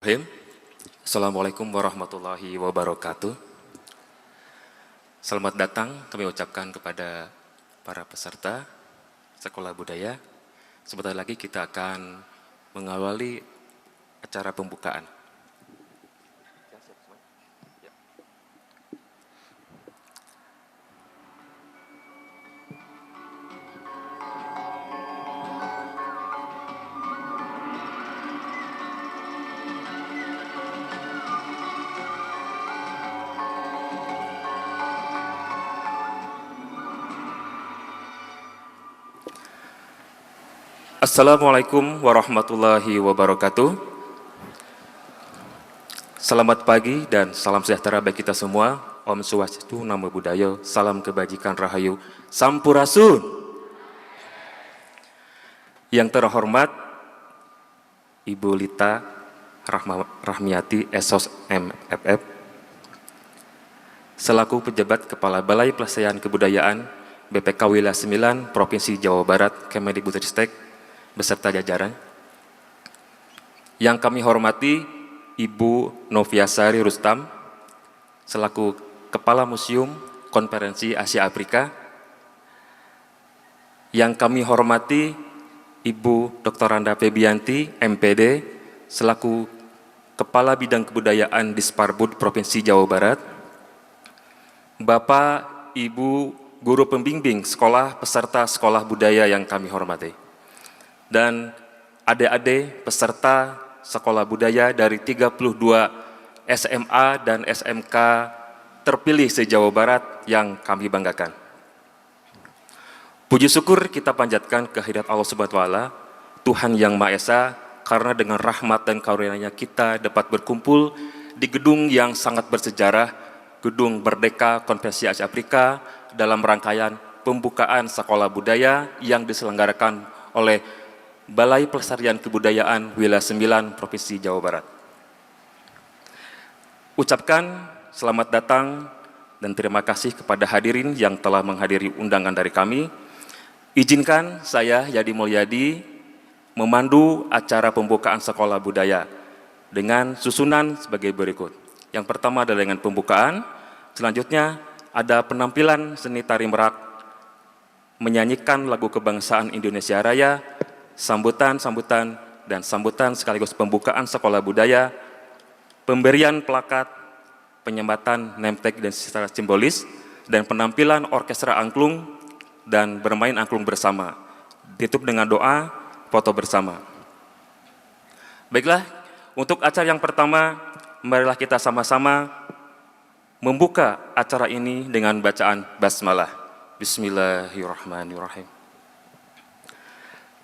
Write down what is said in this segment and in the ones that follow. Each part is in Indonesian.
Assalamualaikum warahmatullahi wabarakatuh. Selamat datang kami ucapkan kepada para peserta Sekolah Budaya. Sebentar lagi kita akan mengawali acara pembukaan. Assalamualaikum warahmatullahi wabarakatuh. Selamat pagi dan salam sejahtera bagi kita semua. Om Swastiastu, Namo Buddhaya, salam kebajikan rahayu, Sampurasun. Yang terhormat Ibu Lita Rahmiati Esos MFF, selaku pejabat Kepala Balai Pelestarian Kebudayaan BPK Wilayah 9 Provinsi Jawa Barat Kemendikbudristek beserta jajaran. Yang kami hormati Ibu Noviasari Rustam selaku Kepala Museum Konferensi Asia Afrika. Yang kami hormati Ibu Dr. Randa Febianti MPD selaku Kepala Bidang Kebudayaan Disparbud Provinsi Jawa Barat. Bapak, Ibu, Guru Pembimbing Sekolah peserta Sekolah Budaya yang kami hormati. Dan adik-adik peserta Sekolah Budaya dari 32 SMA dan SMK terpilih se-Jawa Barat yang kami banggakan. Puji syukur kita panjatkan kehadirat Allah Subhanahu wa Ta'ala, Tuhan Yang Maha Esa, karena dengan rahmat dan karunia-Nya kita dapat berkumpul di gedung yang sangat bersejarah, Gedung Merdeka Konferensi Asia Afrika, dalam rangkaian pembukaan Sekolah Budaya yang diselenggarakan oleh Balai Pelestarian Kebudayaan Wilayah 9 Provinsi Jawa Barat. Ucapkan selamat datang dan terima kasih kepada hadirin yang telah menghadiri undangan dari kami. Izinkan saya, Yadi Mulyadi, memandu acara pembukaan Sekolah Budaya dengan susunan sebagai berikut. Yang pertama adalah dengan pembukaan, selanjutnya ada penampilan seni tari merak, menyanyikan lagu kebangsaan Indonesia Raya, sambutan sekaligus pembukaan Sekolah Budaya, pemberian plakat, penyembatan name tag dan secara simbolis, dan penampilan orkestra angklung dan bermain angklung bersama. Ditutup dengan doa, foto bersama. Baiklah, untuk acara yang pertama, marilah kita sama-sama membuka acara ini dengan bacaan basmalah. Bismillahirrahmanirrahim.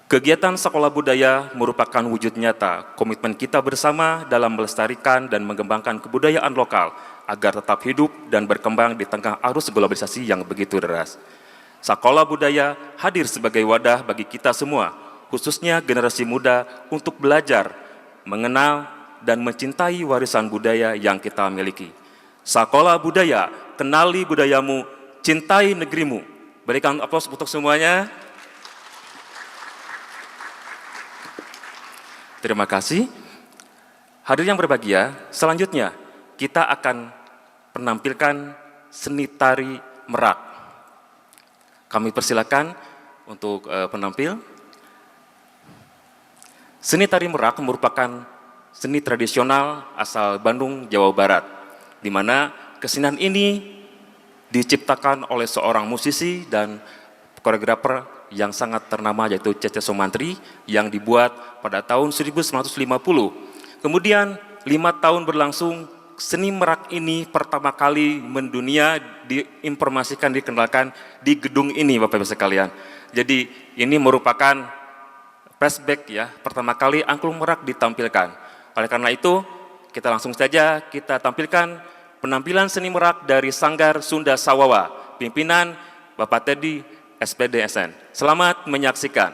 Kegiatan Sekolah Budaya merupakan wujud nyata komitmen kita bersama dalam melestarikan dan mengembangkan kebudayaan lokal agar tetap hidup dan berkembang di tengah arus globalisasi yang begitu deras. Sekolah Budaya hadir sebagai wadah bagi kita semua, khususnya generasi muda, untuk belajar, mengenal, dan mencintai warisan budaya yang kita miliki. Sekolah Budaya, kenali budayamu, cintai negerimu. Berikan aplaus untuk semuanya. Terima kasih. Hadirin yang berbahagia, selanjutnya kita akan menampilkan seni tari merak. Kami persilakan untuk penampil. Seni tari merak merupakan seni tradisional asal Bandung, Jawa Barat, di mana kesenian ini diciptakan oleh seorang musisi dan koreografer yang sangat ternama, yaitu Cece Sumantri, yang dibuat pada tahun 1950. Kemudian 5 tahun berlangsung, seni merak ini pertama kali mendunia, diinformasikan, dikenalkan di gedung ini, Bapak Ibu sekalian. Jadi ini merupakan flashback ya, pertama kali angklung merak ditampilkan. Oleh karena itu, kita langsung saja kita tampilkan penampilan seni merak dari Sanggar Sunda Sawawa, pimpinan Bapak Teddy SPD SN. Selamat menyaksikan.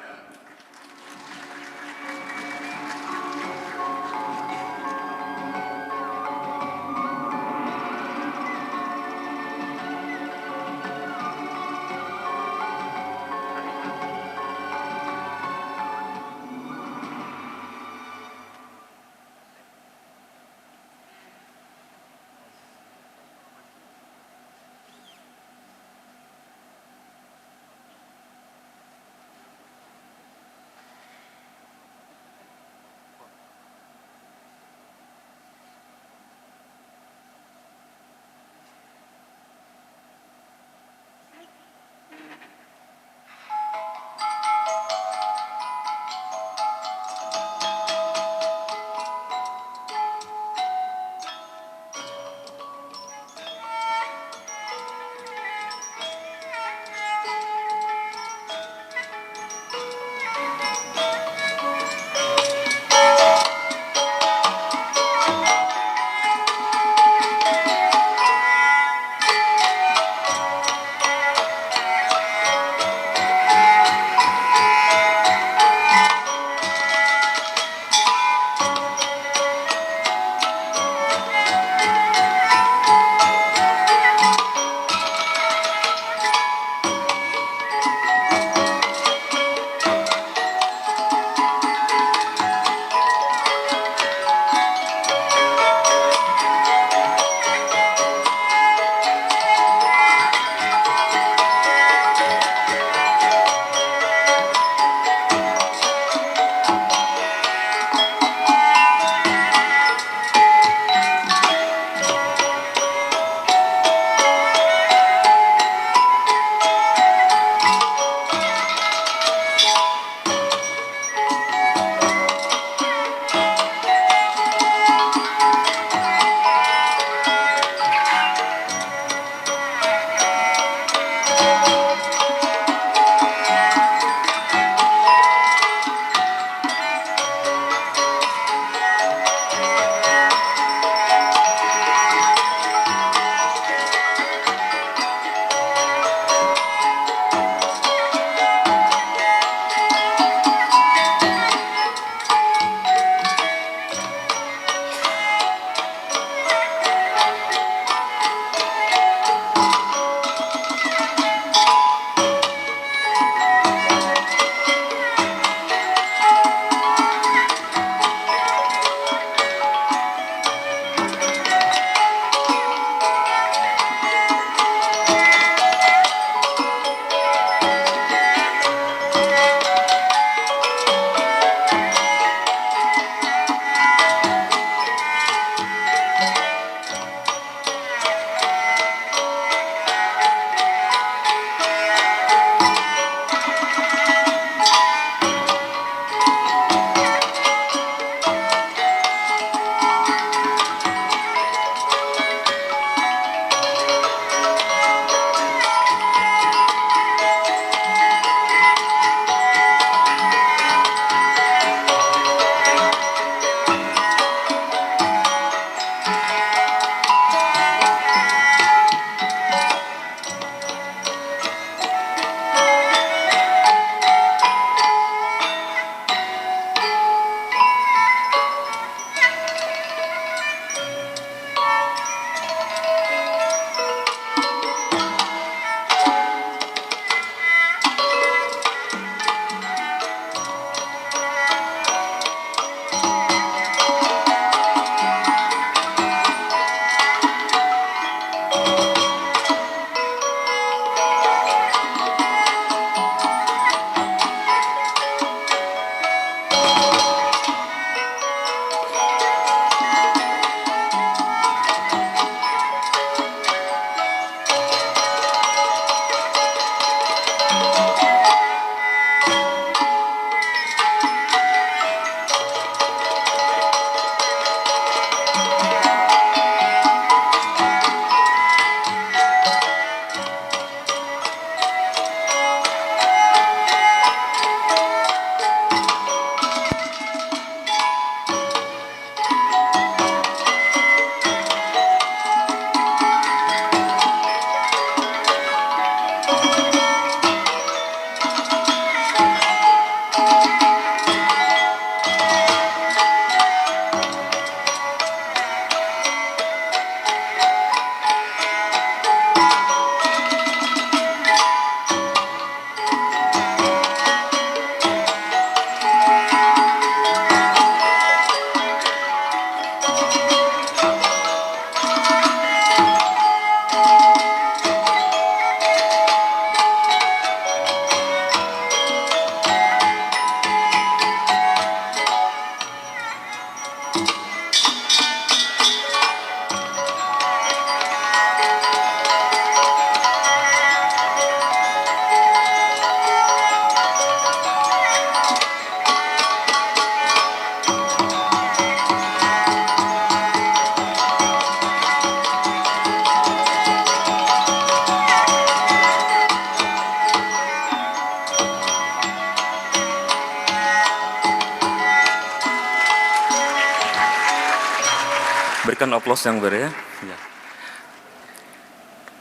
Berikan aplaus yang beri ya. Ya.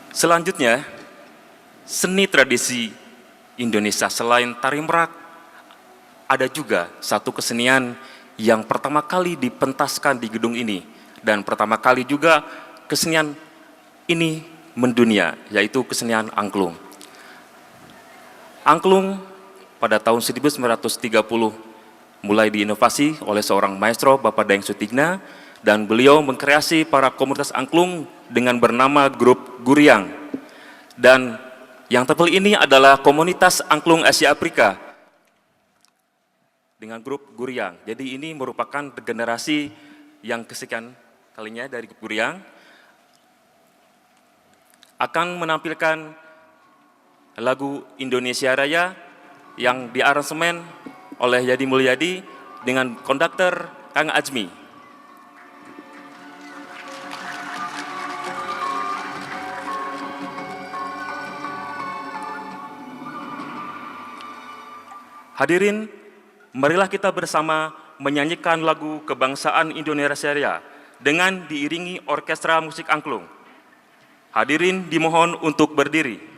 Selanjutnya, seni tradisi Indonesia selain tari merak, ada juga satu kesenian yang pertama kali dipentaskan di gedung ini, dan pertama kali juga kesenian ini mendunia, yaitu kesenian angklung. Angklung pada tahun 1930 mulai diinovasi oleh seorang maestro, Bapak Daeng Sutigna, dan beliau mengkreasi para komunitas angklung dengan bernama Grup Guriang. Dan yang terpilih ini adalah komunitas angklung Asia Afrika dengan Grup Guriang. Jadi ini merupakan generasi yang kesekian kalinya dari Grup Guriang akan menampilkan lagu Indonesia Raya yang diaransemen oleh Yadi Mulyadi dengan konduktor Kang Ajmi. Hadirin, marilah kita bersama menyanyikan lagu kebangsaan Indonesia Raya dengan diiringi orkestra musik angklung. Hadirin dimohon untuk berdiri.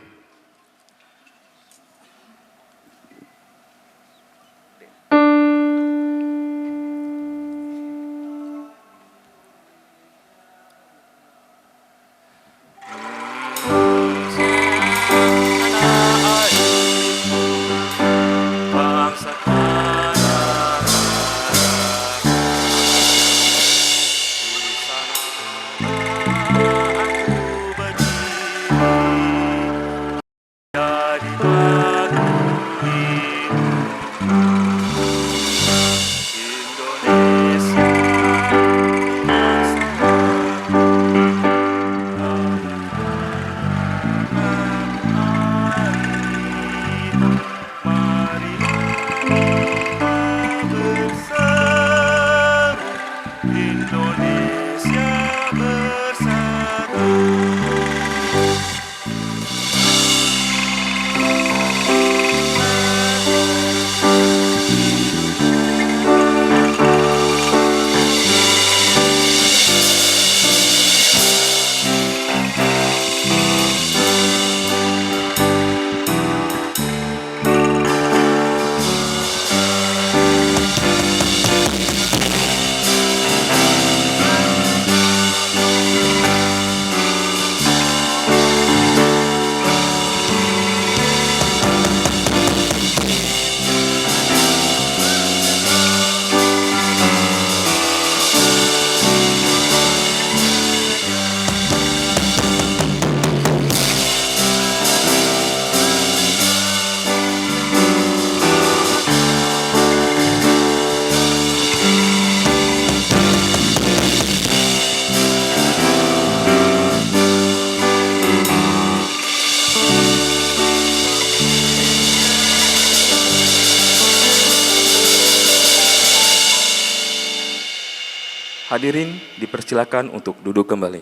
Hadirin dipersilakan untuk duduk kembali.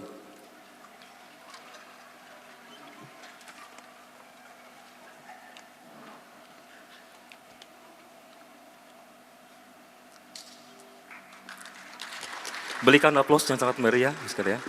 Berikan aplaus yang sangat meriah, Mister ya.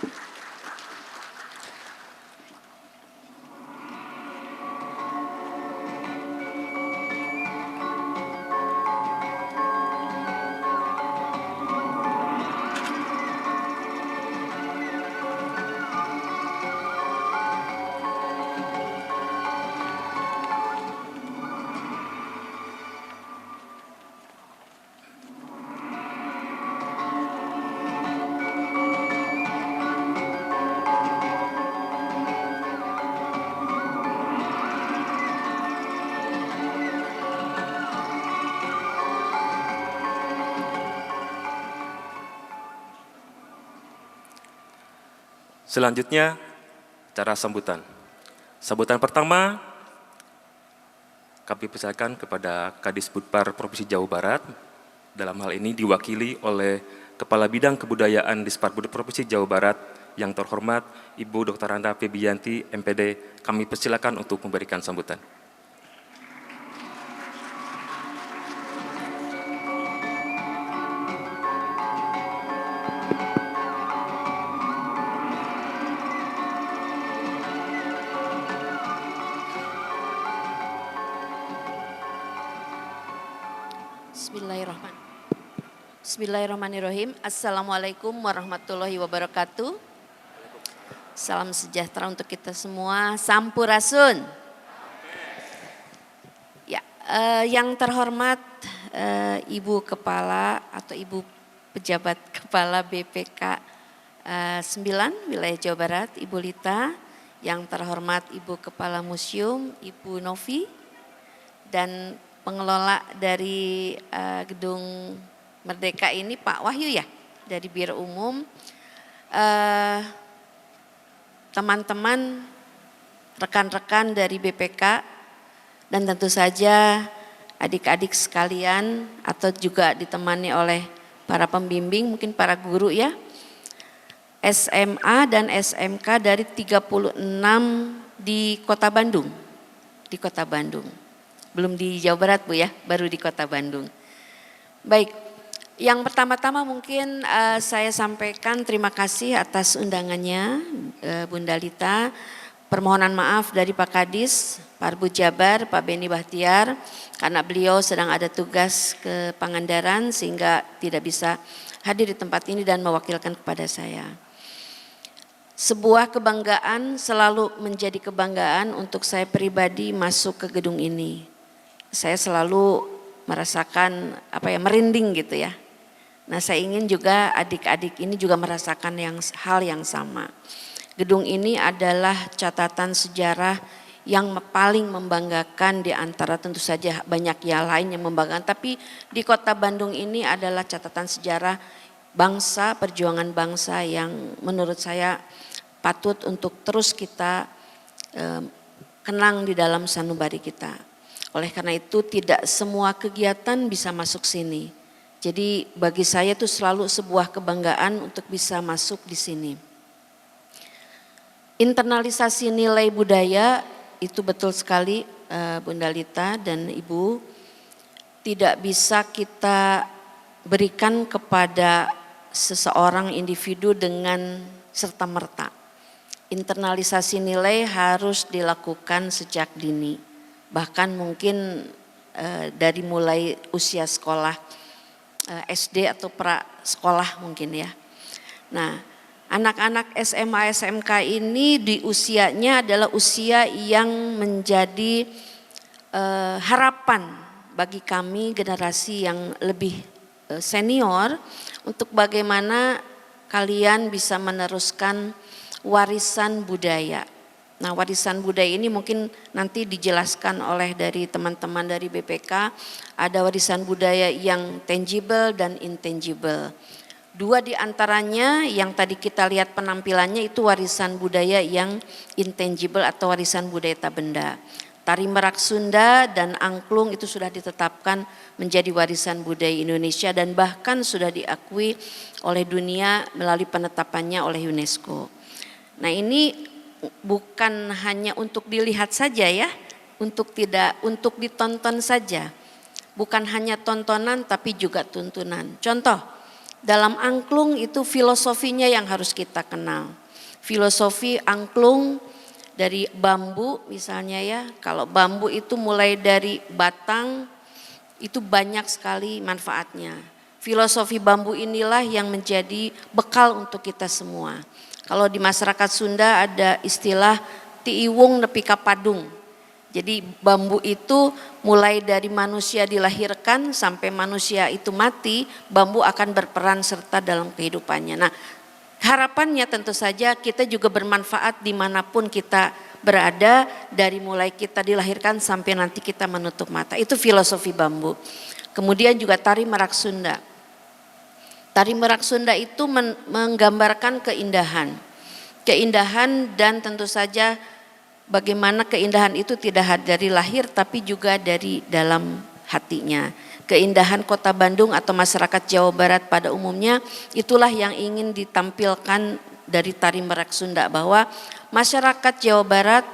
Selanjutnya, cara sambutan. Sambutan pertama, kami persilakan kepada Kadisbudpar Provinsi Jawa Barat. Dalam hal ini diwakili oleh Kepala Bidang Kebudayaan Disparbud Provinsi Jawa Barat yang terhormat Ibu Dr. Randa Febianti, MPD. Kami persilakan untuk memberikan sambutan. Bismillahirrahmanirrahim. Assalamualaikum warahmatullahi wabarakatuh. Salam sejahtera untuk kita semua. Sampurasun. Ya, yang terhormat Ibu Kepala atau Ibu Pejabat Kepala BPK 9 Wilayah Jawa Barat, Ibu Lita. Yang terhormat Ibu Kepala Museum, Ibu Novi. Dan pengelola dari Gedung Merdeka ini Pak Wahyu ya, dari Biro Umum, teman-teman, rekan-rekan dari BPK, dan tentu saja adik-adik sekalian atau juga ditemani oleh para pembimbing, mungkin para guru ya, SMA dan SMK dari 36 di Kota Bandung, belum di Jawa Barat Bu ya, baru di Kota Bandung. Baik. Yang pertama-tama mungkin saya sampaikan terima kasih atas undangannya Bunda Lita. Permohonan maaf dari Pak Kadis, Pak Arbut Jabar, Pak Beni Bahtiar, karena beliau sedang ada tugas ke Pangandaran sehingga tidak bisa hadir di tempat ini dan mewakilkan kepada saya. Sebuah kebanggaan, selalu menjadi kebanggaan untuk saya pribadi masuk ke gedung ini. Saya selalu merasakan merinding gitu ya. Nah, saya ingin juga adik-adik ini juga merasakan hal yang sama. Gedung ini adalah catatan sejarah yang paling membanggakan di antara tentu saja banyak yang lain yang membanggakan. Tapi di Kota Bandung ini adalah catatan sejarah bangsa, perjuangan bangsa yang menurut saya patut untuk terus kita kenang di dalam sanubari kita. Oleh karena itu tidak semua kegiatan bisa masuk sini. Jadi bagi saya itu selalu sebuah kebanggaan untuk bisa masuk di sini. Internalisasi nilai budaya itu betul sekali Bunda Lita dan Ibu, tidak bisa kita berikan kepada seseorang individu dengan serta-merta. Internalisasi nilai harus dilakukan sejak dini, bahkan mungkin dari mulai usia sekolah, SD atau pra sekolah mungkin ya. Nah, anak-anak SMA SMK ini di usianya adalah usia yang menjadi harapan bagi kami generasi yang lebih senior untuk bagaimana kalian bisa meneruskan warisan budaya. Nah, warisan budaya ini mungkin nanti dijelaskan oleh dari teman-teman dari BPK, ada warisan budaya yang tangible dan intangible. Dua di antaranya yang tadi kita lihat penampilannya itu warisan budaya yang intangible atau warisan budaya tak benda. Tari Merak Sunda dan Angklung itu sudah ditetapkan menjadi warisan budaya Indonesia dan bahkan sudah diakui oleh dunia melalui penetapannya oleh UNESCO. Nah, ini bukan hanya untuk dilihat saja ya, untuk ditonton saja. Bukan hanya tontonan tapi juga tuntunan. Contoh, dalam angklung itu filosofinya yang harus kita kenal. Filosofi angklung dari bambu misalnya ya. Kalau bambu itu mulai dari batang itu banyak sekali manfaatnya. Filosofi bambu inilah yang menjadi bekal untuk kita semua. Kalau di masyarakat Sunda ada istilah tiiwung nepi ka padung. Jadi bambu itu mulai dari manusia dilahirkan sampai manusia itu mati, bambu akan berperan serta dalam kehidupannya. Nah, harapannya tentu saja kita juga bermanfaat dimanapun kita berada, dari mulai kita dilahirkan sampai nanti kita menutup mata. Itu filosofi bambu. Kemudian juga tari Merak Sunda. Tari Merak Sunda itu menggambarkan keindahan. Keindahan dan tentu saja bagaimana keindahan itu tidak dari lahir tapi juga dari dalam hatinya. Keindahan Kota Bandung atau masyarakat Jawa Barat pada umumnya itulah yang ingin ditampilkan dari Tari Merak Sunda, bahwa masyarakat Jawa Barat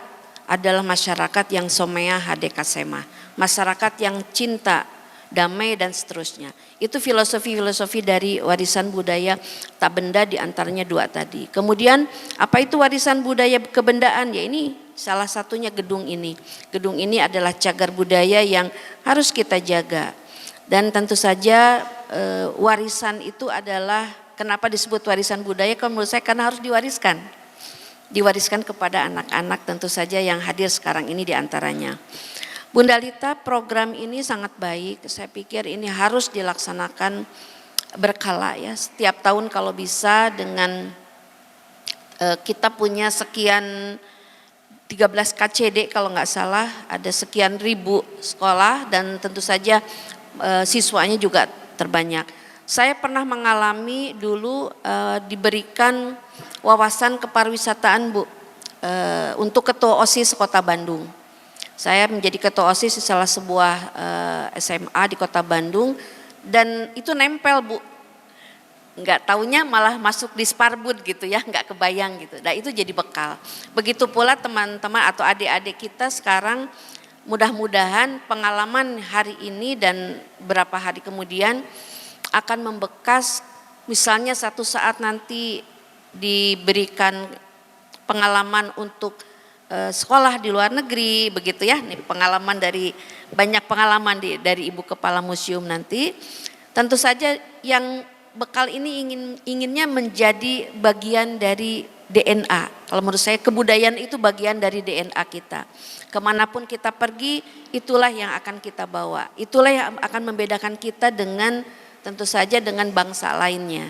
adalah masyarakat yang somea hadekasema, masyarakat yang cinta, damai dan seterusnya. Itu filosofi-filosofi dari warisan budaya tak benda, diantaranya dua tadi. Kemudian apa itu warisan budaya kebendaan? Ya ini salah satunya gedung ini. Gedung ini adalah cagar budaya yang harus kita jaga. Dan tentu saja warisan itu adalah, kenapa disebut warisan budaya? Kalau menurut saya karena harus diwariskan kepada anak-anak tentu saja yang hadir sekarang ini diantaranya. Bunda Lita, program ini sangat baik, saya pikir ini harus dilaksanakan berkala ya, setiap tahun kalau bisa dengan kita punya sekian 13 KCD kalau nggak salah, ada sekian ribu sekolah dan tentu saja siswanya juga terbanyak. Saya pernah mengalami dulu diberikan wawasan kepariwisataan Bu, untuk ketua OSIS Kota Bandung. Saya menjadi ketua OSIS di salah sebuah SMA di Kota Bandung dan itu nempel Bu. Enggak taunya malah masuk di Sparbud gitu ya, enggak kebayang gitu. Nah itu jadi bekal. Begitu pula teman-teman atau adik-adik kita sekarang mudah-mudahan pengalaman hari ini dan beberapa hari kemudian akan membekas, misalnya satu saat nanti diberikan pengalaman untuk sekolah di luar negeri begitu ya, ini pengalaman dari banyak pengalaman dari Ibu Kepala Museum nanti. Tentu saja yang bekal ini inginnya menjadi bagian dari DNA. Kalau menurut saya kebudayaan itu bagian dari DNA kita. Kemanapun kita pergi itulah yang akan kita bawa. Itulah yang akan membedakan kita dengan tentu saja dengan bangsa lainnya.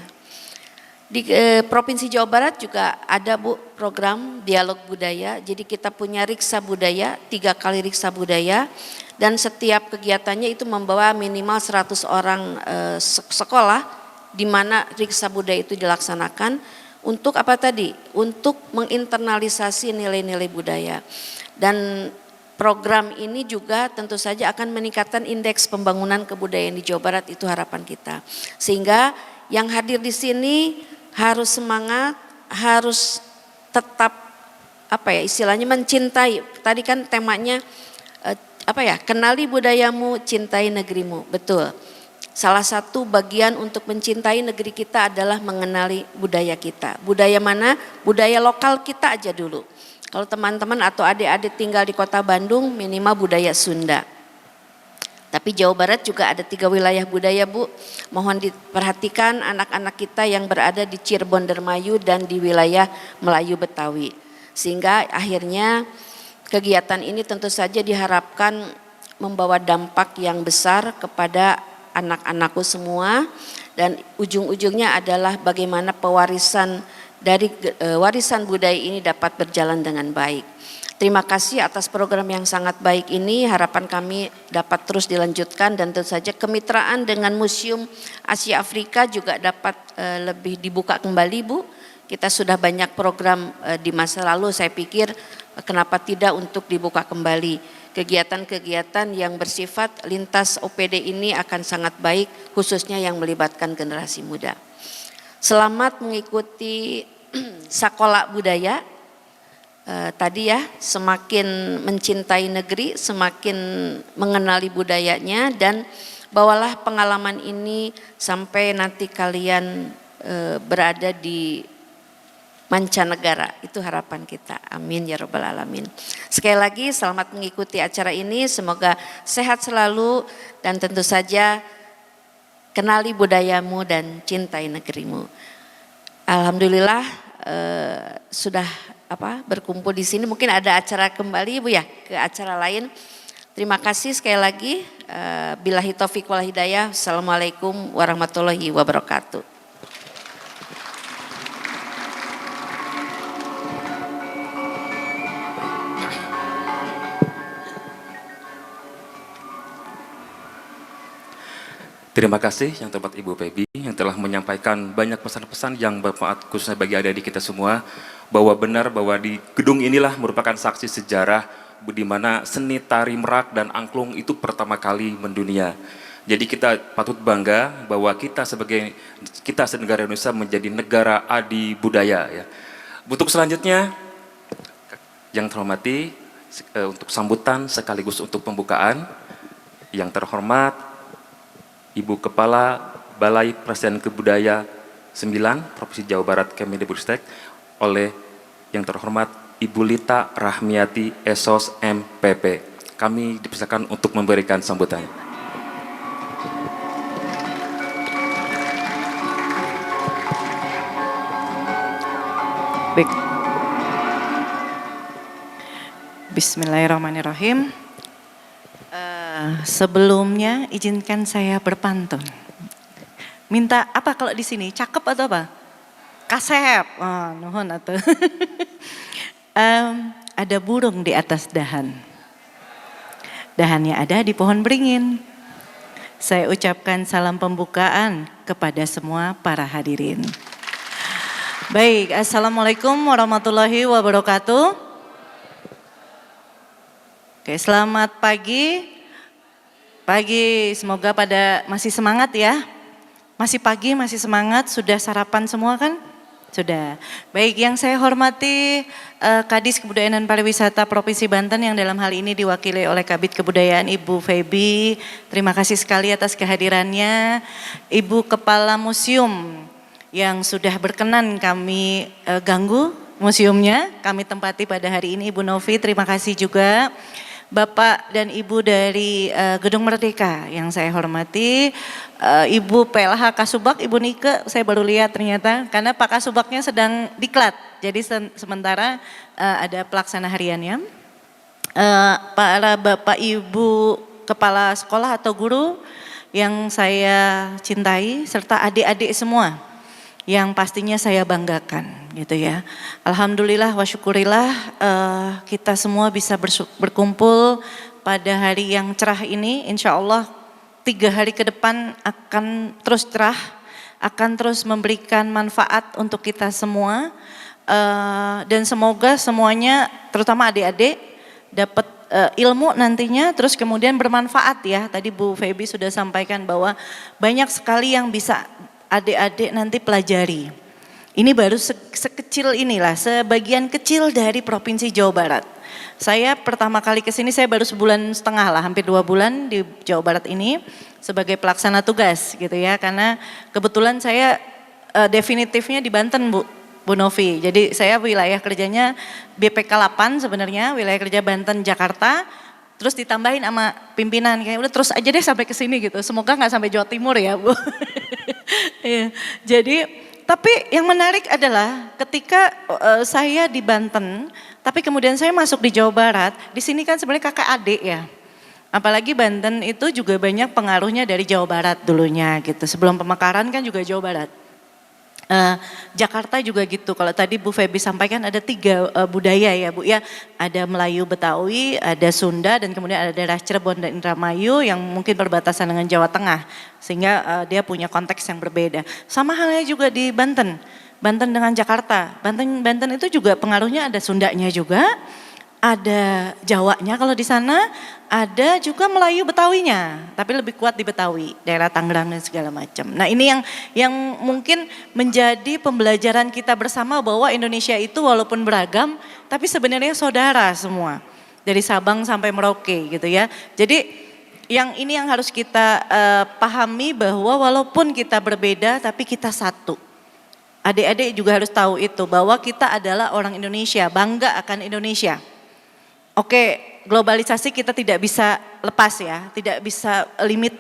Di Provinsi Jawa Barat juga ada Bu program dialog budaya. Jadi kita punya Riksa Budaya, 3 kali Riksa Budaya dan setiap kegiatannya itu membawa minimal 100 orang sekolah di mana Riksa Budaya itu dilaksanakan untuk apa tadi? Untuk menginternalisasi nilai-nilai budaya. Dan program ini juga tentu saja akan meningkatkan indeks pembangunan kebudayaan di Jawa Barat, itu harapan kita. Sehingga yang hadir di sini harus semangat, harus tetap apa ya istilahnya mencintai. Tadi kan temanya kenali budayamu, cintai negerimu. Betul. Salah satu bagian untuk mencintai negeri kita adalah mengenali budaya kita. Budaya mana? Budaya lokal kita aja dulu. Kalau teman-teman atau adik-adik tinggal di Kota Bandung minimal budaya Sunda. Tapi Jawa Barat juga ada 3 wilayah budaya Bu. Mohon diperhatikan anak-anak kita yang berada di Cirebon Dermayu dan di wilayah Melayu Betawi. Sehingga akhirnya kegiatan ini tentu saja diharapkan membawa dampak yang besar kepada anak-anakku semua. Dan ujung-ujungnya adalah bagaimana pewarisan dari warisan budaya ini dapat berjalan dengan baik. Terima kasih atas program yang sangat baik ini, harapan kami dapat terus dilanjutkan dan tentu saja kemitraan dengan Museum Asia Afrika juga dapat lebih dibuka kembali Bu. Kita sudah banyak program di masa lalu, saya pikir kenapa tidak untuk dibuka kembali. Kegiatan-kegiatan yang bersifat lintas OPD ini akan sangat baik khususnya yang melibatkan generasi muda. Selamat mengikuti Sakola Budaya. Tadi ya, semakin mencintai negeri, semakin mengenali budayanya dan bawalah pengalaman ini sampai nanti kalian berada di mancanegara. Itu harapan kita. Amin ya rabbal alamin. Sekali lagi selamat mengikuti acara ini, semoga sehat selalu dan tentu saja kenali budayamu dan cintai negerimu. Alhamdulillah sudah berkumpul di sini. Mungkin ada acara kembali Bu ya, ke acara lain. Terima kasih sekali lagi. Billahi taufiq wal hidayah. Assalamualaikum warahmatullahi wabarakatuh. Terima kasih yang terhormat Ibu Pebi yang telah menyampaikan banyak pesan-pesan yang bermanfaat khususnya bagi adik-adik kita semua, bahwa benar bahwa di gedung inilah merupakan saksi sejarah di mana seni tari merak dan angklung itu pertama kali mendunia. Jadi kita patut bangga bahwa kita senegara Indonesia menjadi negara adi budaya ya. Untuk selanjutnya yang terhormati untuk sambutan sekaligus untuk pembukaan, yang terhormat Ibu Kepala Balai Pelestarian Kebudayaan 9 Provinsi Jawa Barat Kemendikbudristek oleh yang terhormat Ibu Lita Rahmiati SOS MPP. Kami dipersilakan untuk memberikan sambutan. Baik. Bismillahirrahmanirrahim. Sebelumnya izinkan saya berpantun. Minta apa kalau di sini? Cakep atau apa? Kasep. Oh, nuhun atuh. Ada burung di atas dahan. Dahannya ada di pohon beringin. Saya ucapkan salam pembukaan kepada semua para hadirin. Baik, Assalamualaikum warahmatullahi wabarakatuh. Oke, selamat pagi. Pagi, semoga pada masih semangat ya. Masih pagi, masih semangat, sudah sarapan semua kan? Sudah. Baik, yang saya hormati Kadis Kebudayaan dan Pariwisata Provinsi Banten yang dalam hal ini diwakili oleh Kabid Kebudayaan Ibu Feby. Terima kasih sekali atas kehadirannya. Ibu Kepala Museum yang sudah berkenan kami ganggu museumnya, kami tempati pada hari ini Ibu Novi, terima kasih juga. Bapak dan Ibu dari Gedung Merdeka yang saya hormati, Ibu PLH Kasubag, Ibu Nike, saya baru lihat ternyata karena Pak Kasubagnya sedang diklat, jadi sementara ada pelaksana hariannya. Para Bapak Ibu Kepala Sekolah atau Guru yang saya cintai, serta adik-adik semua yang pastinya saya banggakan gitu ya. Alhamdulillah wa syukurillah kita semua bisa berkumpul pada hari yang cerah ini. Insya Allah 3 hari ke depan akan terus cerah, akan terus memberikan manfaat untuk kita semua. Dan semoga semuanya terutama adik-adik dapat ilmu nantinya terus kemudian bermanfaat ya. Tadi Bu Feby sudah sampaikan bahwa banyak sekali yang bisa adik-adik nanti pelajari. Ini baru sekecil inilah, sebagian kecil dari Provinsi Jawa Barat. Saya pertama kali ke sini saya baru sebulan setengah lah, hampir 2 bulan di Jawa Barat ini sebagai pelaksana tugas gitu ya. Karena kebetulan saya definitifnya di Banten Bu Novi. Jadi saya wilayah kerjanya BPK 8 sebenarnya, wilayah kerja Banten Jakarta. Terus ditambahin sama pimpinan, kayak udah terus aja deh sampai ke sini gitu. Semoga nggak sampai Jawa Timur ya Bu. Ya, jadi tapi yang menarik adalah ketika saya di Banten, tapi kemudian saya masuk di Jawa Barat, di sini kan sebenarnya kakak adik ya. Apalagi Banten itu juga banyak pengaruhnya dari Jawa Barat dulunya gitu. Sebelum pemekaran kan juga Jawa Barat. Jakarta juga gitu, kalau tadi Bu Feby sampaikan ada 3 budaya ya Bu ya, ada Melayu Betawi, ada Sunda dan kemudian ada daerah Cirebon dan Indramayu yang mungkin berbatasan dengan Jawa Tengah sehingga dia punya konteks yang berbeda. Sama halnya juga di Banten, Banten dengan Jakarta, Banten itu juga pengaruhnya ada Sundanya juga, ada Jawanya kalau di sana, ada juga Melayu Betawinya, tapi lebih kuat di Betawi, daerah Tangerang dan segala macam. Nah ini yang mungkin menjadi pembelajaran kita bersama bahwa Indonesia itu walaupun beragam, tapi sebenarnya saudara semua, dari Sabang sampai Merauke gitu ya. Jadi ini yang harus kita pahami bahwa walaupun kita berbeda, tapi kita satu. Adik-adik juga harus tahu itu bahwa kita adalah orang Indonesia, bangga akan Indonesia. Oke, globalisasi kita tidak bisa lepas ya, tidak bisa limit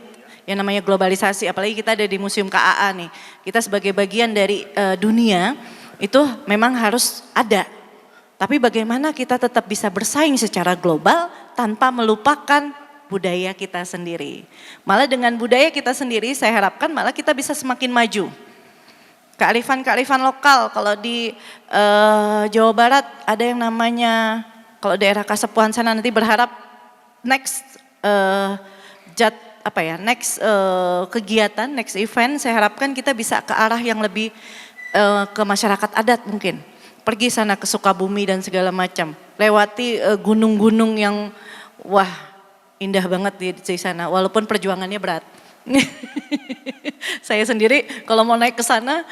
yang namanya globalisasi. Apalagi kita ada di Museum KAA nih, kita sebagai bagian dari dunia itu memang harus ada. Tapi bagaimana kita tetap bisa bersaing secara global tanpa melupakan budaya kita sendiri. Malah dengan budaya kita sendiri saya harapkan malah kita bisa semakin maju. Kearifan-kearifan lokal, kalau di Jawa Barat ada yang namanya, kalau daerah Kasepuhan sana nanti berharap next kegiatan, next event, saya harapkan kita bisa ke arah yang lebih ke masyarakat adat mungkin. Pergi sana ke Sukabumi dan segala macam, lewati gunung-gunung yang wah indah banget di sana, walaupun perjuangannya berat. Saya sendiri kalau mau naik ke sana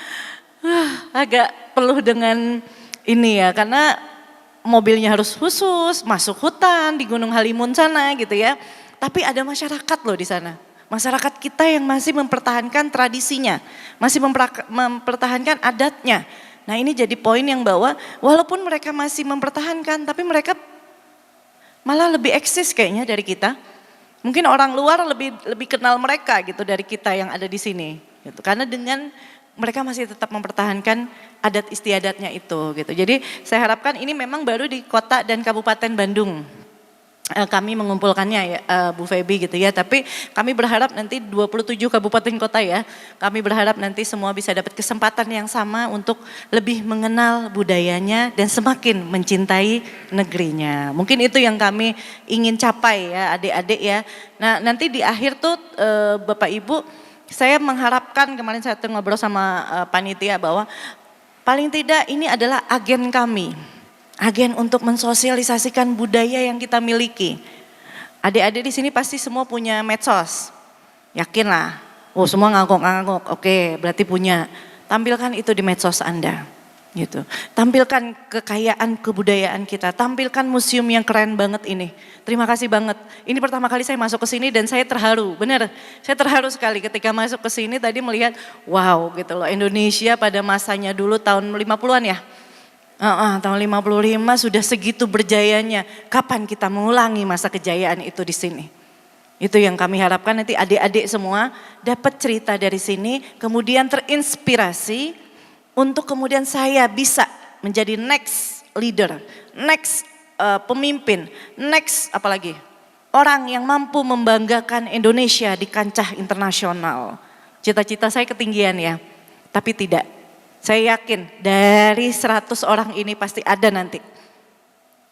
agak penuh dengan ini ya, karena mobilnya harus khusus, masuk hutan di Gunung Halimun sana gitu ya. Tapi ada masyarakat loh di sana. Masyarakat kita yang masih mempertahankan tradisinya, masih mempertahankan adatnya. Nah ini jadi poin yang bahwa walaupun mereka masih mempertahankan, tapi mereka malah lebih eksis kayaknya dari kita. Mungkin orang luar lebih kenal mereka gitu dari kita yang ada di sini. Gitu. Karena dengan mereka masih tetap mempertahankan adat istiadatnya itu gitu. Jadi saya harapkan ini memang baru di kota dan Kabupaten Bandung kami mengumpulkannya ya Bu Feby gitu ya, tapi kami berharap nanti 27 kabupaten kota ya, kami berharap nanti semua bisa dapat kesempatan yang sama untuk lebih mengenal budayanya dan semakin mencintai negerinya. Mungkin itu yang kami ingin capai ya adik-adik ya. Nah nanti di akhir tuh Bapak Ibu, saya mengharapkan, kemarin saya ngobrol sama panitia bahwa paling tidak ini adalah agen kami. Agen untuk mensosialisasikan budaya yang kita miliki. Adik-adik di sini pasti semua punya medsos. Yakinlah. Oh, semua ngangkok-ngangkok. Oke, berarti punya. Tampilkan itu di medsos Anda. Gitu. Tampilkan kekayaan kebudayaan kita. Tampilkan museum yang keren banget ini. Terima kasih banget. Ini pertama kali saya masuk ke sini dan saya terharu. Benar. Saya terharu sekali ketika masuk ke sini tadi melihat wow gitu loh. Indonesia pada masanya dulu tahun 50-an ya. Tahun 55 sudah segitu berjayanya. Kapan kita mengulangi masa kejayaan itu di sini? Itu yang kami harapkan nanti adik-adik semua dapat cerita dari sini, kemudian terinspirasi untuk kemudian saya bisa menjadi next leader, next pemimpin, next apalagi orang yang mampu membanggakan Indonesia di kancah internasional. Cita-cita saya ketinggian ya, tapi tidak. Saya yakin dari 100 orang ini pasti ada nanti.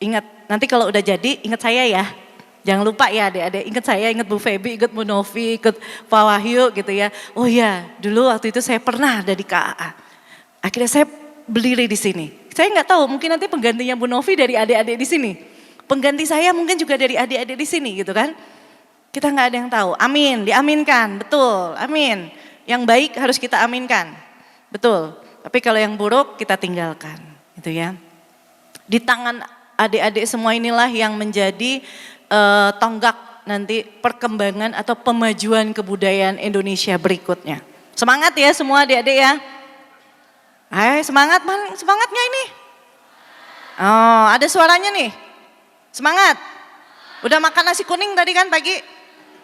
Ingat, nanti kalau udah jadi ingat saya ya. Jangan lupa ya adik-adik, ingat saya, ingat Bu Feby, ingat Bu Novi, ingat Pak Wahyu gitu ya. Oh ya, dulu waktu itu saya pernah ada di KAA. Akhirnya saya berdiri di sini. Saya nggak tahu, mungkin nanti penggantinya Bu Novi dari adik-adik di sini. Pengganti saya mungkin juga dari adik-adik di sini gitu kan. Kita nggak ada yang tahu. Amin, diaminkan, betul, amin. Yang baik harus kita aminkan, betul. Tapi kalau yang buruk kita tinggalkan, gitu ya. Di tangan adik-adik semua inilah yang menjadi tonggak nanti perkembangan atau pemajuan kebudayaan Indonesia berikutnya. Semangat ya semua adik-adik ya. Hai semangat, semangatnya ini. Oh ada suaranya nih, semangat. Udah makan nasi kuning tadi kan pagi?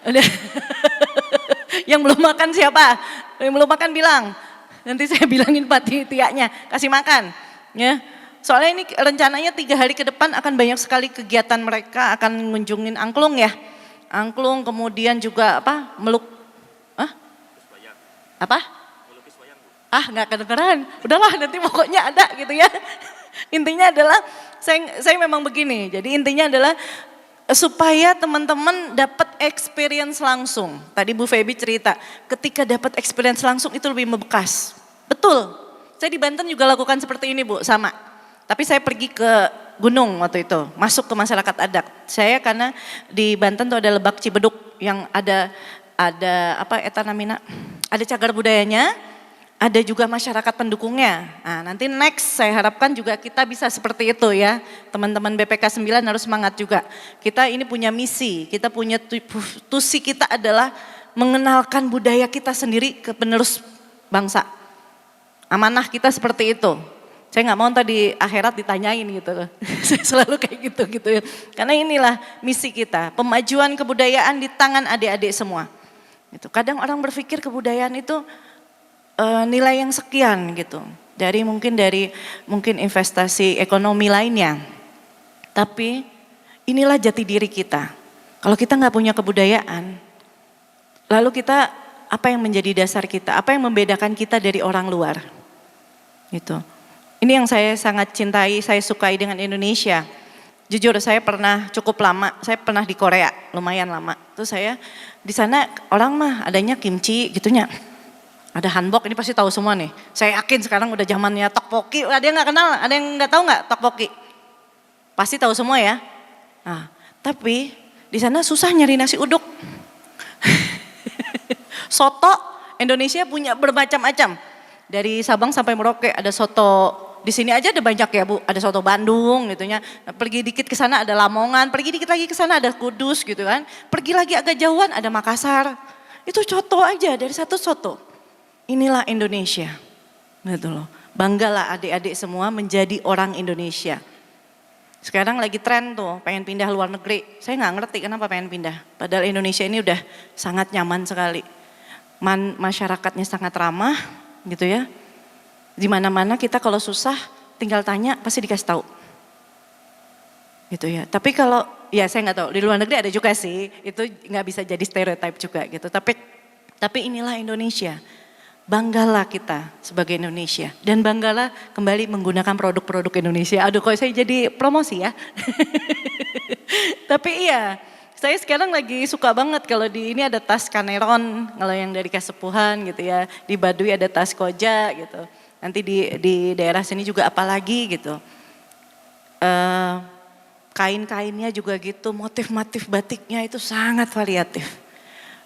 Udah. Yang belum makan siapa? Yang belum makan bilang. Nanti saya bilangin panitianya, kasih makan. Ya. Soalnya ini rencananya 3 hari ke depan akan banyak sekali kegiatan mereka, akan ngunjungin angklung ya. Angklung kemudian juga apa? Apa? Nggak kedengeran. Udahlah nanti pokoknya ada gitu ya. Intinya adalah saya memang begini. Jadi intinya adalah supaya teman-teman dapat experience langsung. Tadi Bu Feby cerita, ketika dapat experience langsung itu lebih membekas. Betul, saya di Banten juga lakukan seperti ini Bu, sama. Tapi saya pergi ke gunung waktu itu, masuk ke masyarakat adat. Saya karena di Banten tuh ada Lebak Cibeduk yang ada apa etanamina, ada cagar budayanya, ada juga masyarakat pendukungnya. Nah, nanti next saya harapkan juga kita bisa seperti itu ya. Teman-teman BPK 9 harus semangat juga. Kita ini punya misi, kita punya tusi kita adalah mengenalkan budaya kita sendiri ke penerus bangsa. Amanah kita seperti itu. Saya nggak mau tadi akhirat ditanyain gitu. Saya selalu kayak gitu ya. Karena inilah misi kita, pemajuan kebudayaan di tangan adik-adik semua. Gitu. Kadang orang berpikir kebudayaan itu nilai yang sekian gitu, dari mungkin investasi ekonomi lainnya. Tapi inilah jati diri kita. Kalau kita nggak punya kebudayaan, lalu kita apa yang menjadi dasar kita, apa yang membedakan kita dari orang luar, gitu. Ini yang saya sangat cintai, saya sukai dengan Indonesia. Jujur saya pernah cukup lama, saya pernah di Korea, lumayan lama. Terus saya di sana orang mah adanya kimchi gitunya. Ada hanbok, ini pasti tahu semua nih. Saya yakin sekarang udah zamannya tteokbokki. Ada yang nggak kenal? Ada yang nggak tahu nggak tteokbokki? Pasti tahu semua ya. Nah, tapi di sana susah nyari nasi uduk. Soto Indonesia punya bermacam-macam. Dari Sabang sampai Merauke ada soto. Di sini aja ada banyak ya Bu. Ada soto Bandung gitunya. Nah, pergi dikit ke sana ada Lamongan. Pergi dikit lagi ke sana ada Kudus gitu kan. Pergi lagi agak jauhan ada Makassar. Itu soto aja dari satu soto. Inilah Indonesia, gitu loh. Banggalah adik-adik semua menjadi orang Indonesia. Sekarang lagi tren tuh, pengen pindah luar negeri. Saya nggak ngerti kenapa pengen pindah. Padahal Indonesia ini udah sangat nyaman sekali. Masyarakatnya sangat ramah, gitu ya. Di mana-mana kita kalau susah tinggal tanya pasti dikasih tahu. Gitu ya. Tapi kalau ya saya nggak tahu di luar negeri ada juga sih, itu nggak bisa jadi stereotip juga gitu. Tapi inilah Indonesia. Banggalah kita sebagai Indonesia dan banggalah kembali menggunakan produk-produk Indonesia. Aduh, kok saya jadi promosi ya. Tapi iya, saya sekarang lagi suka banget kalau di ini ada tas Caneron, kalau yang dari Kasepuhan gitu ya. Di Baduy ada tas Koja gitu. Nanti di daerah sini juga apalagi gitu. Kain-kainnya juga gitu, motif-motif batiknya itu sangat variatif.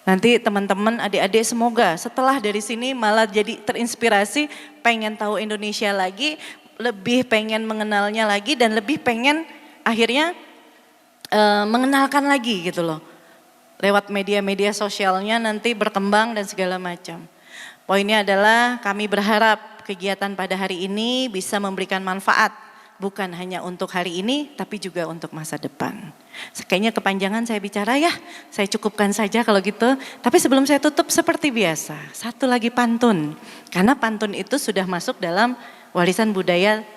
Nanti teman-teman adik-adik semoga setelah dari sini malah jadi terinspirasi, pengen tahu Indonesia lagi, lebih pengen mengenalnya lagi dan lebih pengen akhirnya mengenalkan lagi gitu loh. Lewat media-media sosialnya nanti berkembang dan segala macam. Poinnya adalah kami berharap kegiatan pada hari ini bisa memberikan manfaat. Bukan hanya untuk hari ini, tapi juga untuk masa depan. Kayaknya kepanjangan saya bicara ya, saya cukupkan saja kalau gitu. Tapi sebelum saya tutup seperti biasa, satu lagi pantun. Karena pantun itu sudah masuk dalam warisan budaya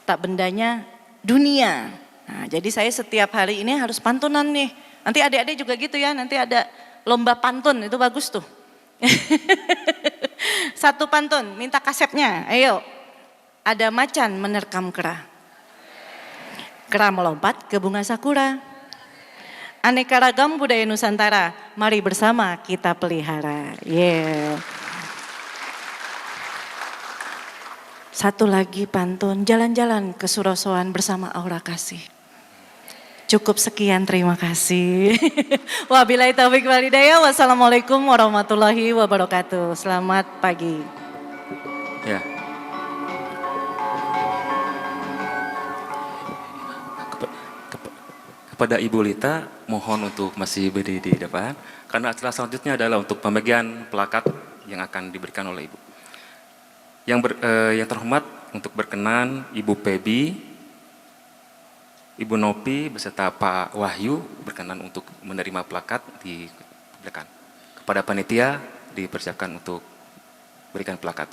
tak bendanya dunia. Nah, jadi saya setiap hari ini harus pantunan nih. Nanti adik-adik juga gitu ya, nanti ada lomba pantun, itu bagus tuh. Satu pantun, minta kasetnya, ayo. Ada macan menerkam kera. Kera melompat ke bunga sakura. Aneka ragam budaya Nusantara, mari bersama kita pelihara. Yeah. Satu lagi pantun, jalan-jalan ke Surosoan bersama Aura Kasih. Cukup sekian, terima kasih. Wabillahi taufiq wal hidayah. Wassalamualaikum warahmatullahi wabarakatuh. Selamat pagi. Ya. Kepada Ibu Lita, mohon untuk masih berdiri di depan, karena acara selanjutnya adalah untuk pembagian plakat yang akan diberikan oleh Ibu. Yang terhormat untuk berkenan Ibu Pebi, Ibu Nopi beserta Pak Wahyu berkenan untuk menerima plakat di belakang. Kepada panitia dipersiapkan untuk berikan plakat.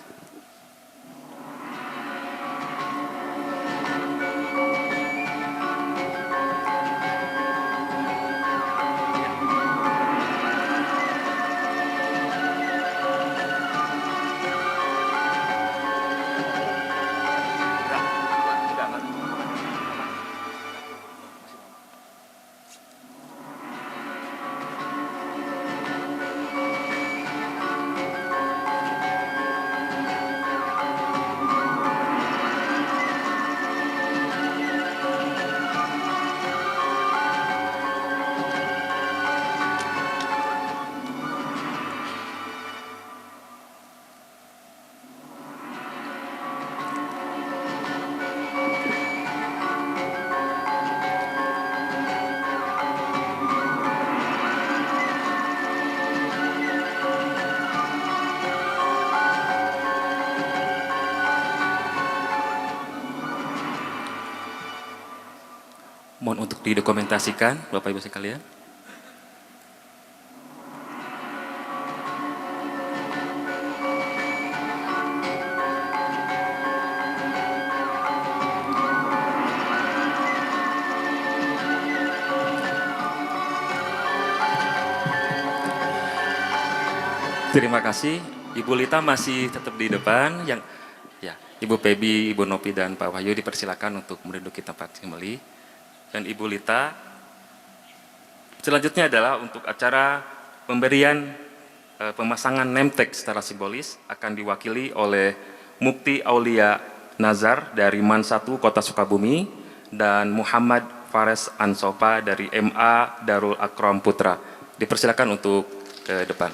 Mohon untuk didokumentasikan, Bapak Ibu sekalian. Terima kasih. Ibu Lita masih tetap di depan. Ibu Pebi, Ibu Nopi, dan Pak Wahyu dipersilakan untuk menduduki tempat kembali. Dan Ibu Lita, selanjutnya adalah untuk acara pemberian pemasangan name tag secara simbolis akan diwakili oleh Mukti Aulia Nazar dari MAN 1 Kota Sukabumi dan Muhammad Fares Ansopa dari MA Darul Akram Putra. Dipersilakan untuk ke depan.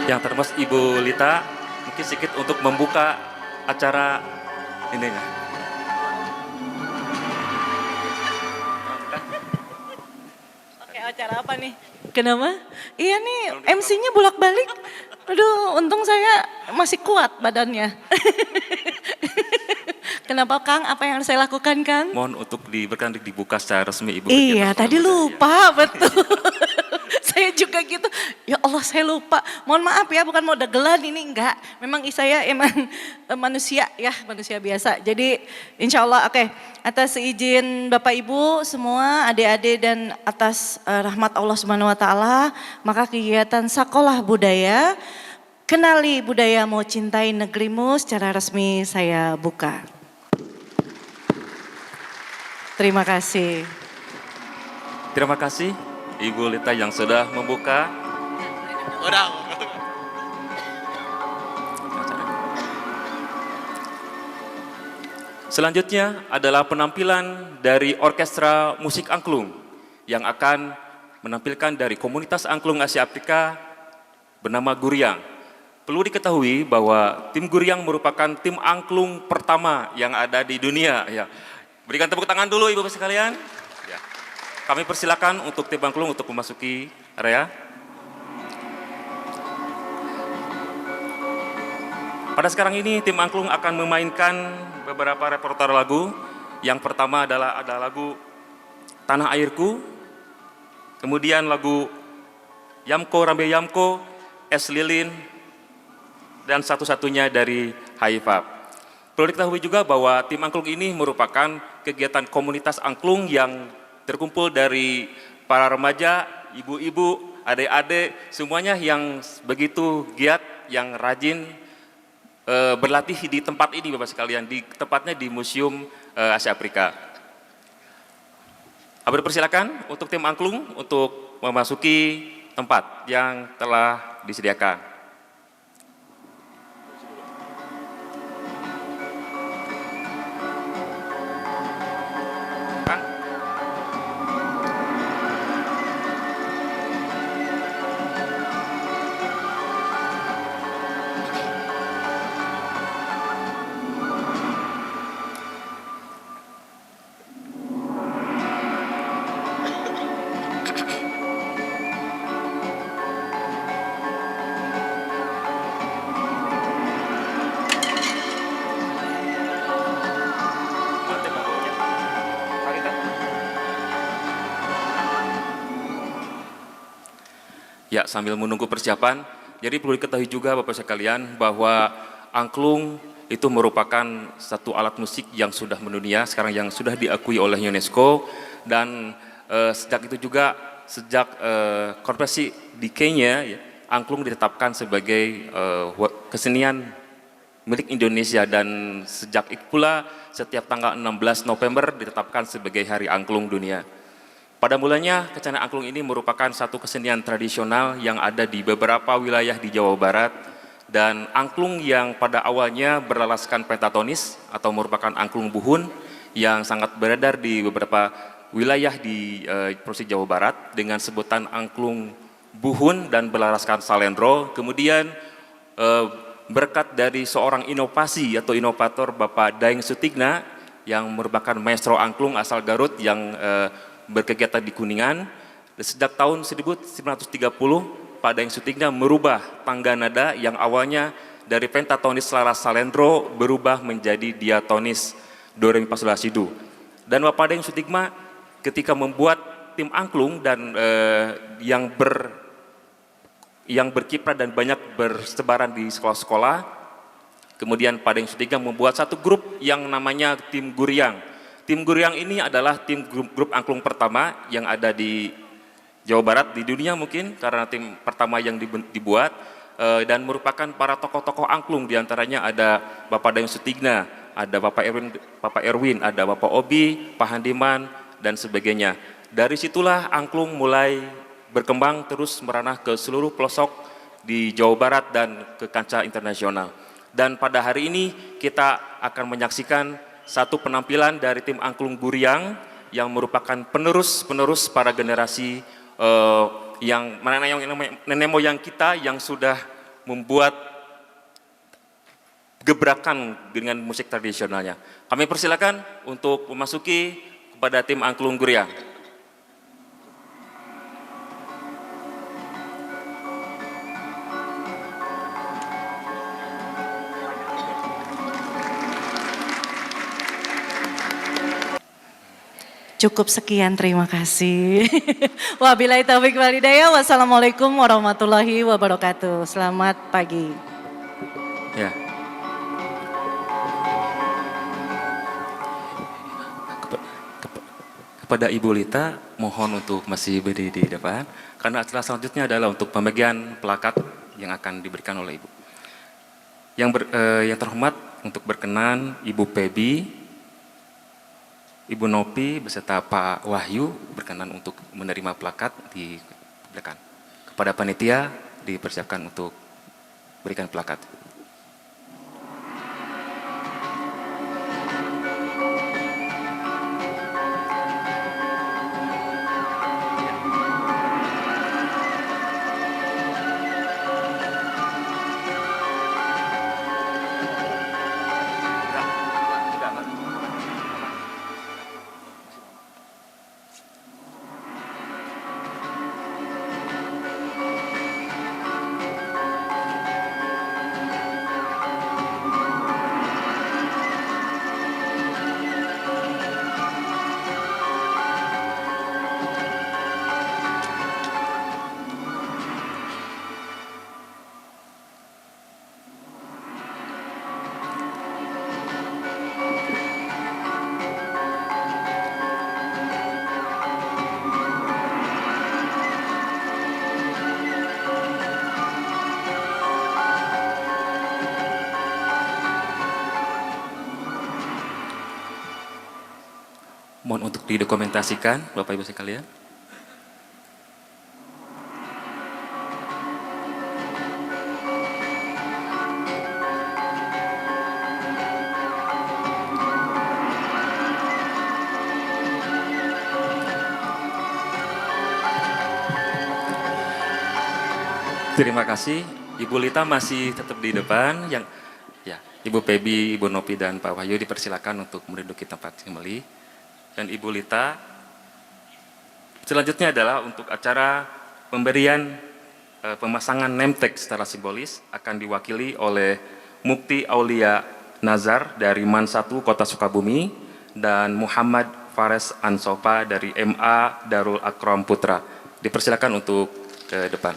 Yang termas Ibu Lita, mungkin sedikit untuk membuka acara ininya. Oke, acara apa nih? Kenapa? Iya nih, MC-nya bolak-balik. Aduh, untung saya masih kuat badannya. Kenapa Kang? Apa yang harus saya lakukan Kang? Mohon untuk diberikan dibuka secara resmi Ibu. Iya, kegiatan tadi budaya. lupa, betul. Saya juga gitu, ya Allah saya lupa. Mohon maaf ya, bukan mau dagelan ini enggak. Memang saya emang manusia ya, manusia biasa. Jadi insya Allah oke. Atas izin Bapak Ibu semua, adik-adik dan atas rahmat Allah Subhanahu Wa Taala, maka kegiatan Sekolah Budaya, Kenali Budayamu Cintai Negerimu secara resmi saya buka. Terima kasih. Terima kasih Ibu Lita yang sudah membuka. Selanjutnya adalah penampilan dari Orkestra Musik Angklung yang akan menampilkan dari komunitas angklung Asia Afrika bernama Guryang. Perlu diketahui bahwa tim Guryang merupakan tim angklung pertama yang ada di dunia. Ya. Berikan tepuk tangan dulu Ibu sekalian. Ya. Kami persilakan untuk tim angklung untuk memasuki area. Pada sekarang ini tim angklung akan memainkan beberapa repertoire lagu. Yang pertama adalah ada lagu Tanah Airku, kemudian lagu Yamko Rambe Yamko, Es Lilin, dan satu-satunya dari Haifab. Perlu diketahui juga bahwa tim angklung ini merupakan kegiatan komunitas angklung yang terkumpul dari para remaja, ibu-ibu, adik-adik, semuanya yang begitu giat, yang rajin berlatih di tempat ini Bapak sekalian, tepatnya di Museum Asia Afrika. Abdi persilakan untuk tim angklung untuk memasuki tempat yang telah disediakan. Ya, sambil menunggu persiapan, jadi perlu diketahui juga Bapak sekalian bahwa angklung itu merupakan satu alat musik yang sudah mendunia, sekarang yang sudah diakui oleh UNESCO, dan sejak itu juga, sejak konferensi di Kenya, ya, angklung ditetapkan sebagai kesenian milik Indonesia, dan sejak itu pula setiap tanggal 16 November ditetapkan sebagai Hari Angklung Dunia. Pada mulanya, kesenian angklung ini merupakan satu kesenian tradisional yang ada di beberapa wilayah di Jawa Barat, dan angklung yang pada awalnya beralaskan pentatonis atau merupakan angklung buhun yang sangat beredar di beberapa wilayah di Provinsi Jawa Barat dengan sebutan angklung buhun dan beralaskan salendro. Kemudian berkat dari seorang inovasi atau inovator Bapak Daeng Sutigna yang merupakan maestro angklung asal Garut yang berkegiatan di Kuningan. Sejak tahun 1930, Pak Daeng Sutigna merubah tangga nada yang awalnya dari pentatonis laras salendro berubah menjadi diatonis do re mi fa sol la si do. Dan Bapak Daeng Sutigna ketika membuat tim angklung dan yang berkiprah dan banyak bersebaran di sekolah-sekolah, kemudian Pak Daeng Sutigna membuat satu grup yang namanya tim Guryang. Tim Guryang ini adalah tim grup angklung pertama yang ada di Jawa Barat, di dunia mungkin, karena tim pertama yang dibuat, dan merupakan para tokoh-tokoh angklung, diantaranya ada Bapak Daeng Sutigna, ada Bapak Erwin, ada Bapak Obi, Pak Handiman, dan sebagainya. Dari situlah angklung mulai berkembang terus meranah ke seluruh pelosok di Jawa Barat dan ke kancah internasional. Dan pada hari ini kita akan menyaksikan satu penampilan dari tim angklung Guryang yang merupakan penerus para generasi yang nenek moyang kita yang sudah membuat gebrakan dengan musik tradisionalnya. Kami persilakan untuk memasuki kepada tim Angklung Guria. Cukup sekian, terima kasih. Wabillahi taufik wal hidayah. Wassalamualaikum warahmatullahi wabarakatuh. Selamat pagi. Ya. Kepada Ibu Lita, mohon untuk masih berdiri di depan, karena acara selanjutnya adalah untuk pembagian plakat yang akan diberikan oleh Ibu. Yang terhormat untuk berkenan Ibu Pebi, Ibu Nopi beserta Pak Wahyu berkenan untuk menerima plakat di belakang. Kepada panitia dipersiapkan untuk berikan plakat. Mohon untuk didokumentasikan, Bapak Ibu sekalian. Terima kasih. Ibu Lita masih tetap di depan. Yang ya, Ibu Pebi, Ibu Nopi dan Pak Wahyu dipersilakan untuk menduduki tempat kembali. Dan Ibu Lita, selanjutnya adalah untuk acara pemberian pemasangan name tag secara simbolis akan diwakili oleh Mukti Aulia Nazar dari MAN 1 Kota Sukabumi dan Muhammad Fares Ansopa dari MA Darul Akram Putra. Dipersilakan untuk ke depan.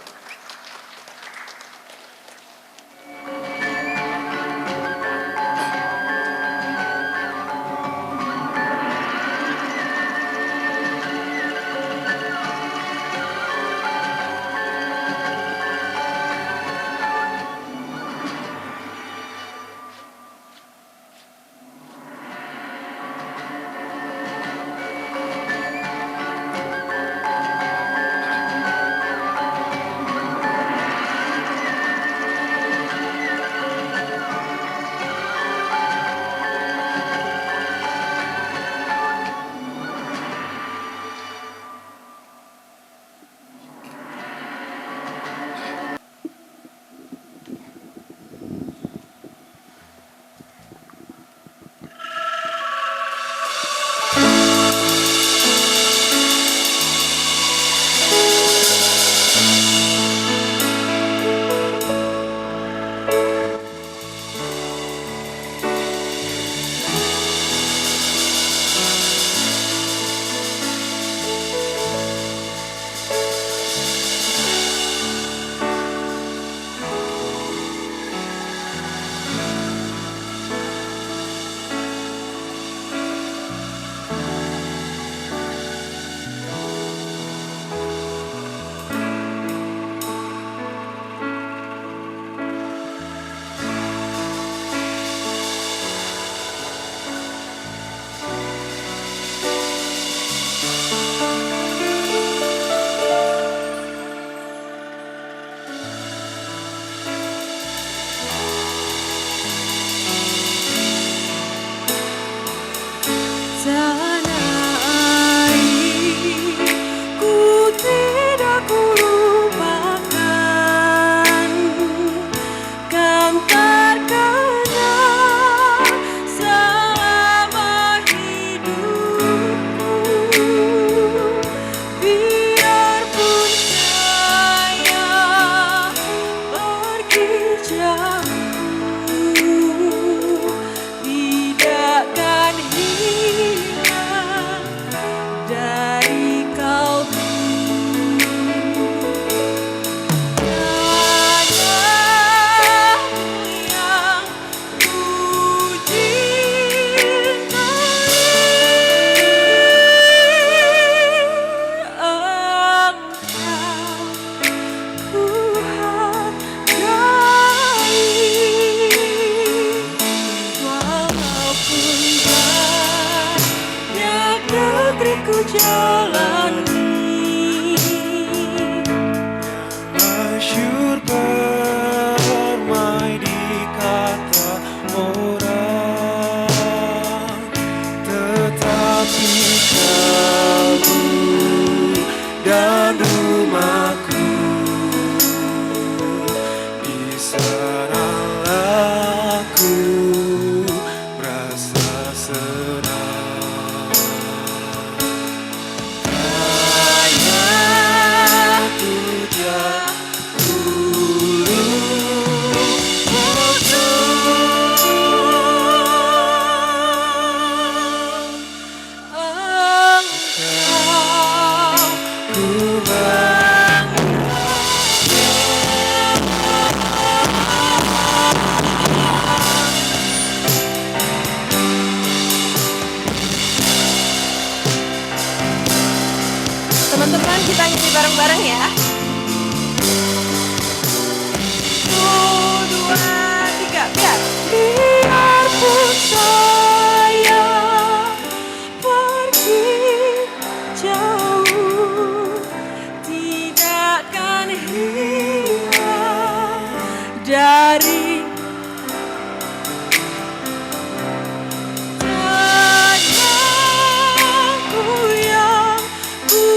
jalani. Masyhur permai di kata orang, tetapi kalbu dan rumahku di sanalah aku merasa senang. Ayah puja Teman-teman, kita nyanyi bareng-bareng ya. 1, 2, 3, biar. Biarpun saya pergi jauh, tidakkan hilang dari sayangku yang ku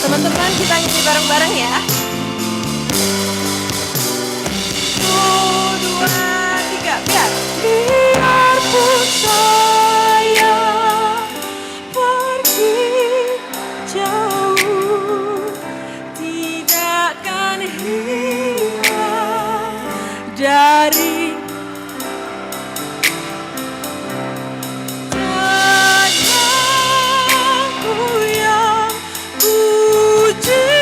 Teman-teman kita nyanyi bareng-bareng ya. 1, 2, 3, biar. Biarpun saya pergi jauh, tidakkan hilang dari dadaku yang ku cintai.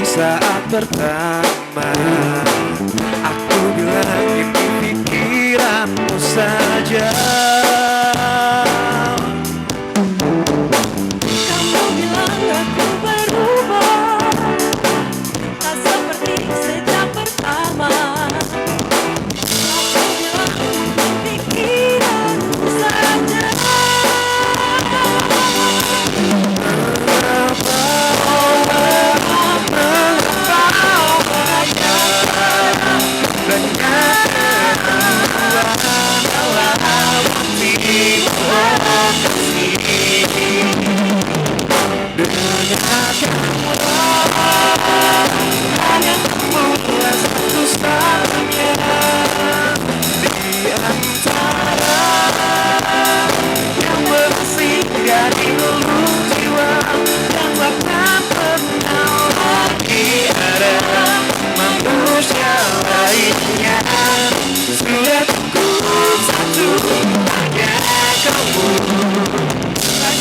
saat pertama aku bilang ini pikiranmu saja. Kamu bilang aku berubah, tak seperti sejak pertama. Aku bilang pikiranmu saja.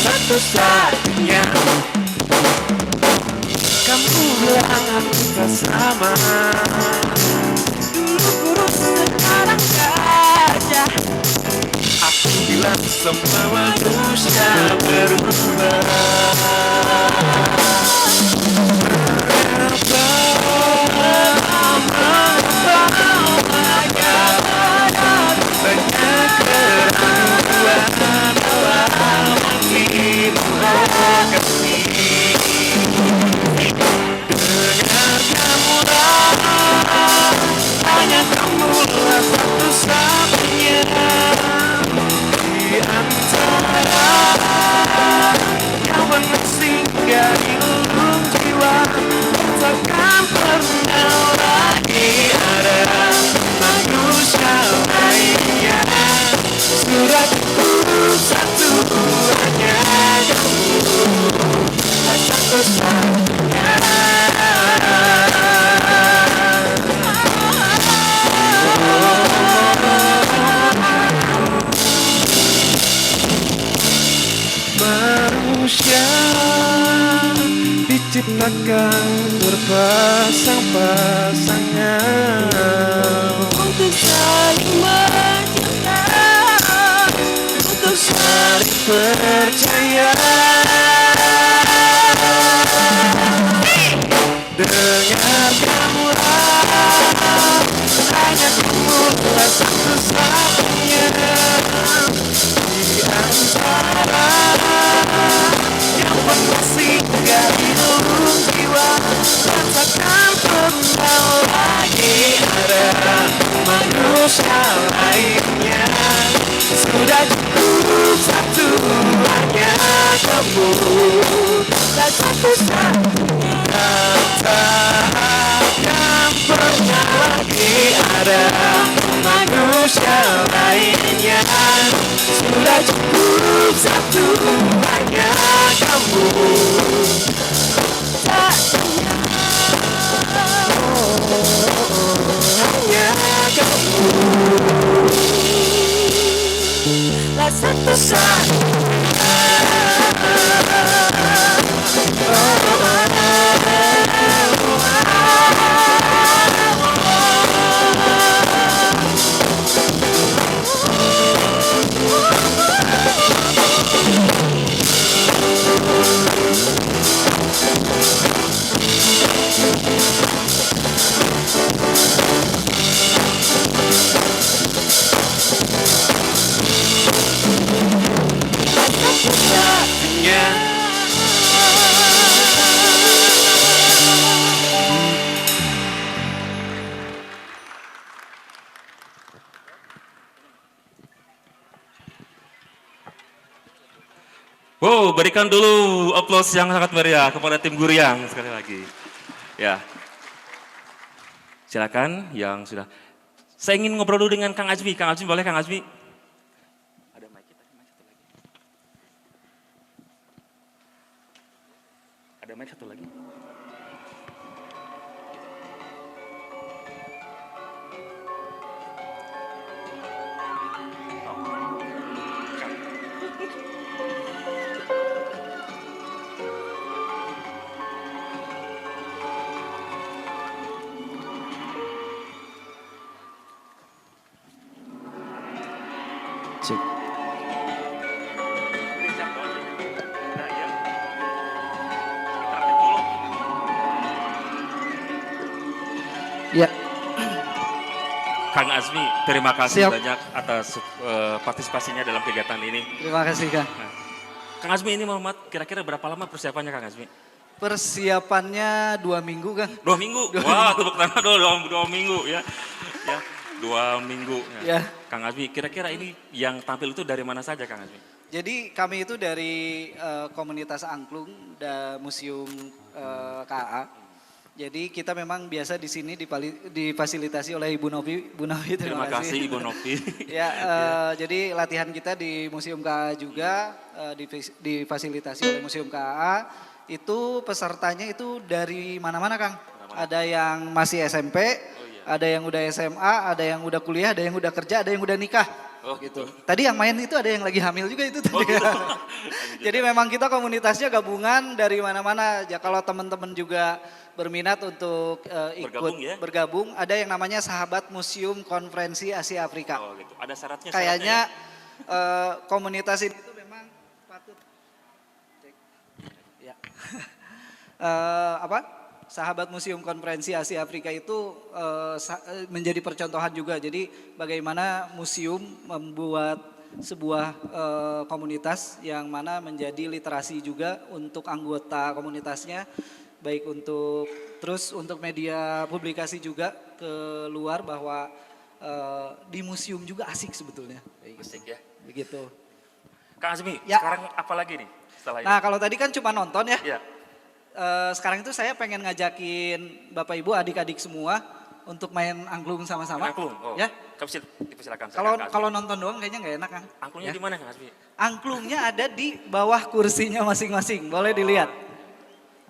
Satu-satunya kamu bilang aku tak sama. Dulu kurus sekarang gajah. Aku bilang semua manusia berubah. Hanya kamulah satu-satunya di antara yang bersinggah di lubuk jiwa. Takkan pernah lagi ada manusia lainnya. Suratku satu, hanya kamu satu-satunya. Manusia diciptakan berpasang-pasangan Untuk saling mencinta, untuk saling percaya. Dengar kamulah, hanya kamulah satu-satunya di antara yang pernah singgah di lubuk jiwa. Takkan pernah lagi ada manusia lainnya. Sudah cukup satu, hanya kamu dan satu-satunya. Takkan pernah lagi ada manusia lainnya. Sudah cukup satu, hanya kamu. Hanya kamu. lah satu-satunya. Wow, berikan dulu aplaus yang sangat meriah kepada tim Guriang sekali lagi. Ya, silakan yang sudah. Saya ingin ngobrol dulu dengan Kang Azmi. Kang Azmi, boleh Kang Azmi? Ada mic kita, mic satu lagi. Ada mic satu lagi. Cek. Ya, Kang Azmi, terima kasih Siap. banyak atas partisipasinya dalam kegiatan ini. terima kasih Kang. Kang Azmi ini Muhammad, kira-kira berapa lama persiapannya Kang Azmi? Persiapannya 2 minggu Kang. 2 minggu? Wah, tepuk tangan dulu, 2 minggu ya. Ya, 2 minggu. Ya. Kang Azmi, kira-kira ini yang tampil itu dari mana saja Kang Azmi? Jadi kami itu dari komunitas angklung dan museum KA. Jadi kita memang biasa di sini difasilitasi oleh Ibu Novi. Bu Novi, Terima kasih Ibu Novi. Ya, jadi latihan kita di Museum KA juga difasilitasi oleh Museum KA. Itu pesertanya itu dari mana-mana Kang. Ada yang masih SMP, ada yang udah SMA, ada yang udah kuliah, ada yang udah kerja, ada yang udah nikah. Oh Gitu. Tadi yang main itu ada yang lagi hamil juga itu tadi. gitu. Jadi memang kita komunitasnya gabungan dari mana-mana. Ya kalau teman-teman juga berminat untuk bergabung, ada yang namanya Sahabat Museum Konferensi Asia Afrika. Oh gitu. Ada syaratnya? Kayaknya komunitas ini itu memang patut cek. Ya. Sahabat Museum Konferensi Asia Afrika itu menjadi percontohan juga. Jadi bagaimana museum membuat sebuah komunitas yang mana menjadi literasi juga untuk anggota komunitasnya, baik untuk media publikasi juga ke luar bahwa di museum juga asik sebetulnya. Asik ya. Begitu. Kang Azmi, Ya. sekarang apa lagi nih setelah ini? Nah kalau tadi kan cuma nonton ya. Ya. Sekarang itu saya pengen ngajakin Bapak Ibu adik-adik semua untuk main angklung sama-sama. Angklung, oh. Ya. Silakan. Kalau nonton doang kayaknya nggak enak Kang. angklungnya Ya. di mana Kang Azmi? Angklungnya ada di bawah kursinya masing-masing. Boleh dilihat.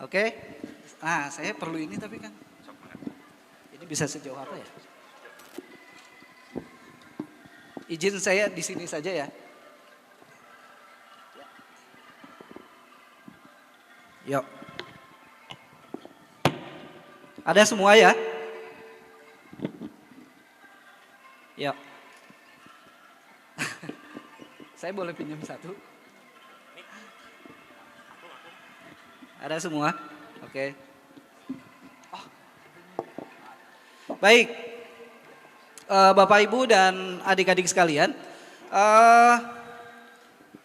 Oke. Nah saya perlu ini tapi kan. Ini bisa sejauh apa ya? Izin saya di sini saja ya. Yuk. Ada semua ya? Yuk. Saya boleh pinjam satu? Ada semua? Oke. Oh. Baik. Bapak Ibu dan adik-adik sekalian.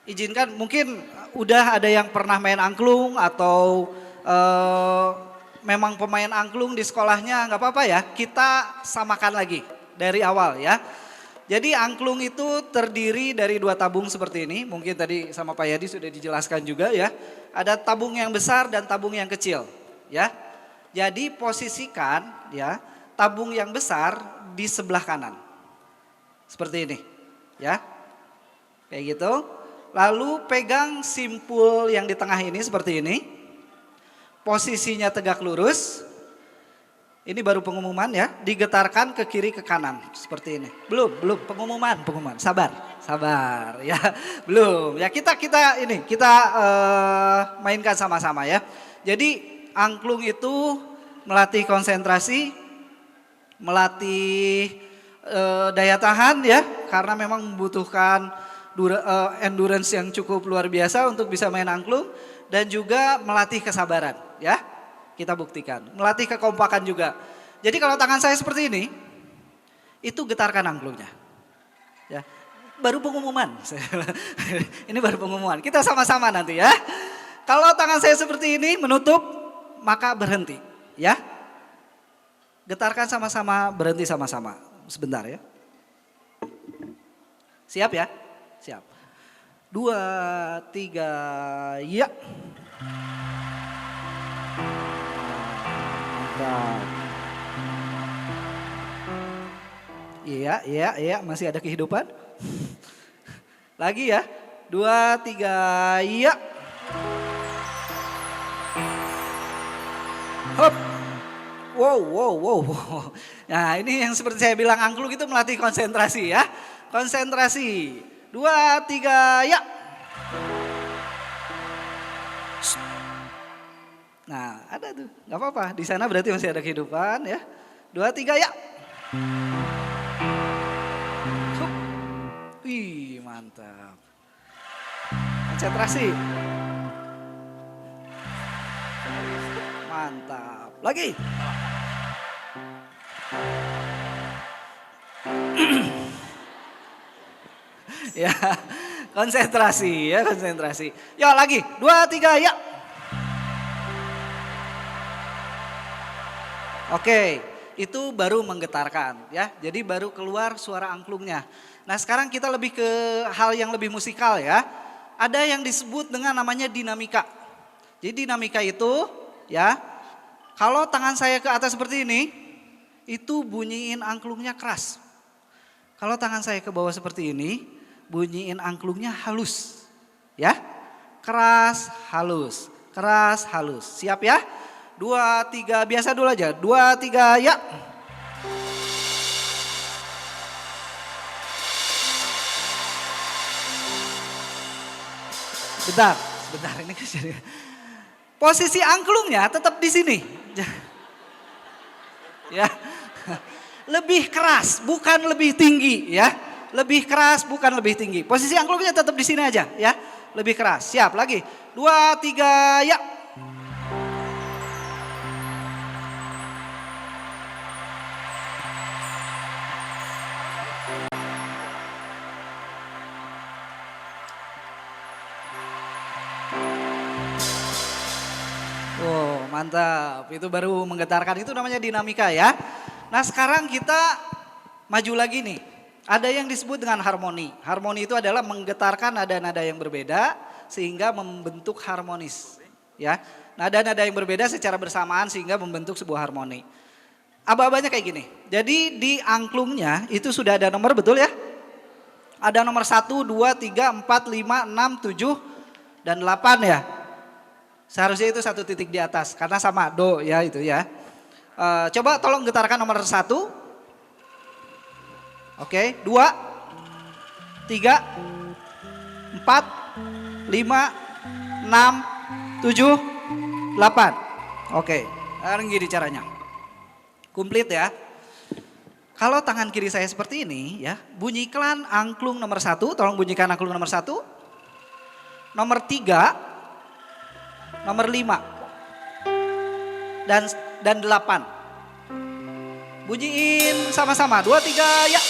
Izinkan mungkin udah ada yang pernah main angklung atau memang pemain angklung di sekolahnya, nggak apa-apa ya, kita samakan lagi dari awal ya. Jadi angklung itu terdiri dari 2 tabung seperti ini, mungkin tadi sama Pak Yadi sudah dijelaskan juga ya. Ada tabung yang besar dan tabung yang kecil ya. Jadi posisikan ya tabung yang besar di sebelah kanan. Seperti ini ya. Kayak gitu. Lalu pegang simpul yang di tengah ini seperti ini. Posisinya tegak lurus. Ini baru pengumuman ya. Digetarkan ke kiri ke kanan seperti ini. Belum pengumuman. Sabar ya. Belum. Ya kita mainkan sama-sama ya. Jadi angklung itu melatih konsentrasi, melatih daya tahan ya, karena memang membutuhkan endurance yang cukup luar biasa untuk bisa main angklung, dan juga melatih kesabaran ya. Kita buktikan, melatih kekompakan juga. Jadi kalau tangan saya seperti ini, itu getarkan angklungnya. Ya. Baru pengumuman. Ini baru pengumuman. Kita sama-sama nanti ya. Kalau tangan saya seperti ini menutup, maka berhenti ya. Getarkan sama-sama, berhenti sama-sama. Sebentar ya. Siap ya? Siap. 2, 3, ya. Mantap. Iya, masih ada kehidupan. Lagi ya. 2, 3, ya. Hop. Wow. Nah ini yang seperti saya bilang angklung itu melatih konsentrasi ya. Konsentrasi. 2, 3, ya. Nah ada tuh, gak apa-apa. Di sana berarti masih ada kehidupan ya. 2, 3, ya. Wih mantap. konsentrasi. Mantap. Lagi. Ya, konsentrasi ya, konsentrasi. Yuk lagi, 2, 3, ya. Oke, itu baru menggetarkan ya. Jadi baru keluar suara angklungnya. Nah sekarang kita lebih ke hal yang lebih musikal ya. Ada yang disebut dengan namanya dinamika. Jadi dinamika itu ya, kalau tangan saya ke atas seperti ini, itu bunyiin angklungnya keras. Kalau tangan saya ke bawah seperti ini, bunyiin angklungnya halus. Ya, keras, halus, keras, halus. Siap ya? 2, 3, biasa dulu aja. 2, 3, ya. Bentar ini kejadian. Posisi angklungnya tetap di sini. Ya. Lebih keras, bukan lebih tinggi ya. Lebih keras, bukan lebih tinggi. Posisi angklungnya tetap di sini aja ya. Lebih keras. Siap lagi. 2, 3, ya. Oh, mantap. Itu baru menggetarkan. Itu namanya dinamika ya. Nah, sekarang kita maju lagi nih. Ada yang disebut dengan harmoni. Harmoni itu adalah menggetarkan nada-nada yang berbeda sehingga membentuk harmonis. Ya. Nada-nada yang berbeda secara bersamaan sehingga membentuk sebuah harmoni. Aba-abanya kayak gini. Jadi di angklungnya itu sudah ada nomor, betul ya? Ada nomor 1, 2, 3, 4, 5, 6, 7, dan 8 ya. Seharusnya itu 1 titik di atas karena sama do ya itu ya. Coba tolong getarkan nomor 1. Oke, 2, 3, 4, 5, 6, 7, 8. Oke, sekarang gini caranya. Komplit ya. Kalau tangan kiri saya seperti ini ya, bunyikan angklung nomor 1, tolong bunyikan angklung nomor 1. Nomor 3, nomor 5 dan 8. Bunyiin sama-sama. 2, 3, ya.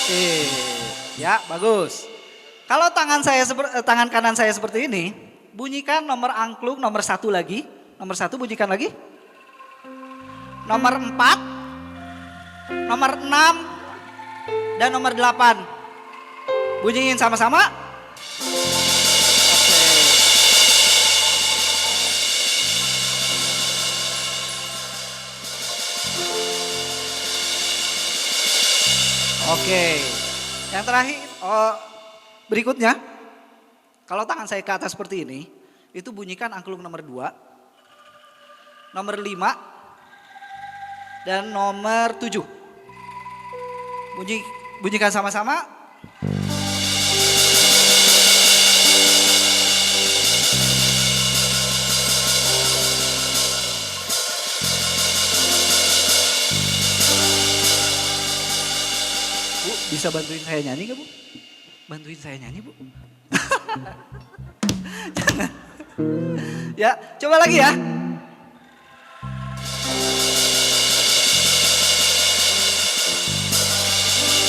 Oke. Ya, bagus. Kalau tangan kanan saya seperti ini, bunyikan nomor angklung nomor 1 lagi. Nomor 1 bunyikan lagi. Nomor 4, nomor 6, dan nomor 8. Bunyiin sama-sama. Oke, yang terakhir, berikutnya, kalau tangan saya ke atas seperti ini, itu bunyikan angklung nomor 2, nomor 5, dan nomor 7. Bunyikan sama-sama. Bu, bisa bantuin saya nyanyi gak Bu? Bantuin saya nyanyi Bu? Jangan. Ya, coba lagi ya.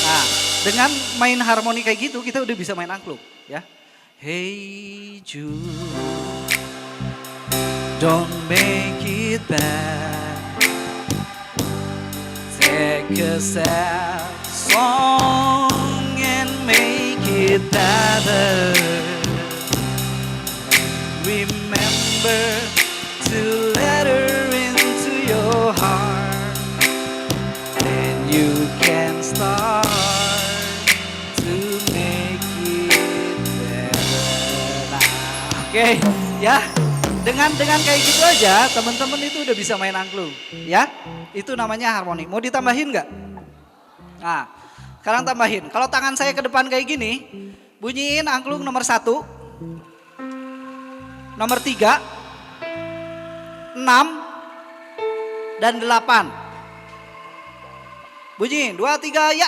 Nah, dengan main harmoni kayak gitu kita udah bisa main angklung ya. Hey Jude, don't make it bad. Take a sad song and make it better. Remember to let her into your heart, and you can start to make it better. Nah, oke, ya. Dengan kayak gitu aja, teman-teman itu udah bisa main angklung, ya. Itu namanya harmoni. Mau ditambahin nggak? Nah, sekarang tambahin. Kalau tangan saya ke depan kayak gini, bunyiin angklung nomor 1, nomor 3, 6, dan 8. Bunyiin, 2, 3, ya.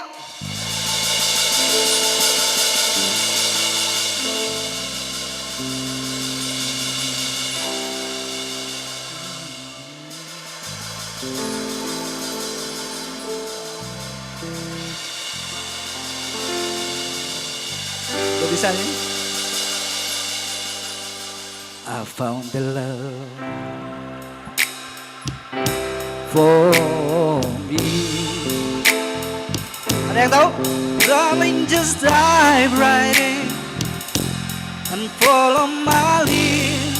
Udah bisa nih? I found the love for me. Ada yang tahu? Darling, just dive right in and follow my lead.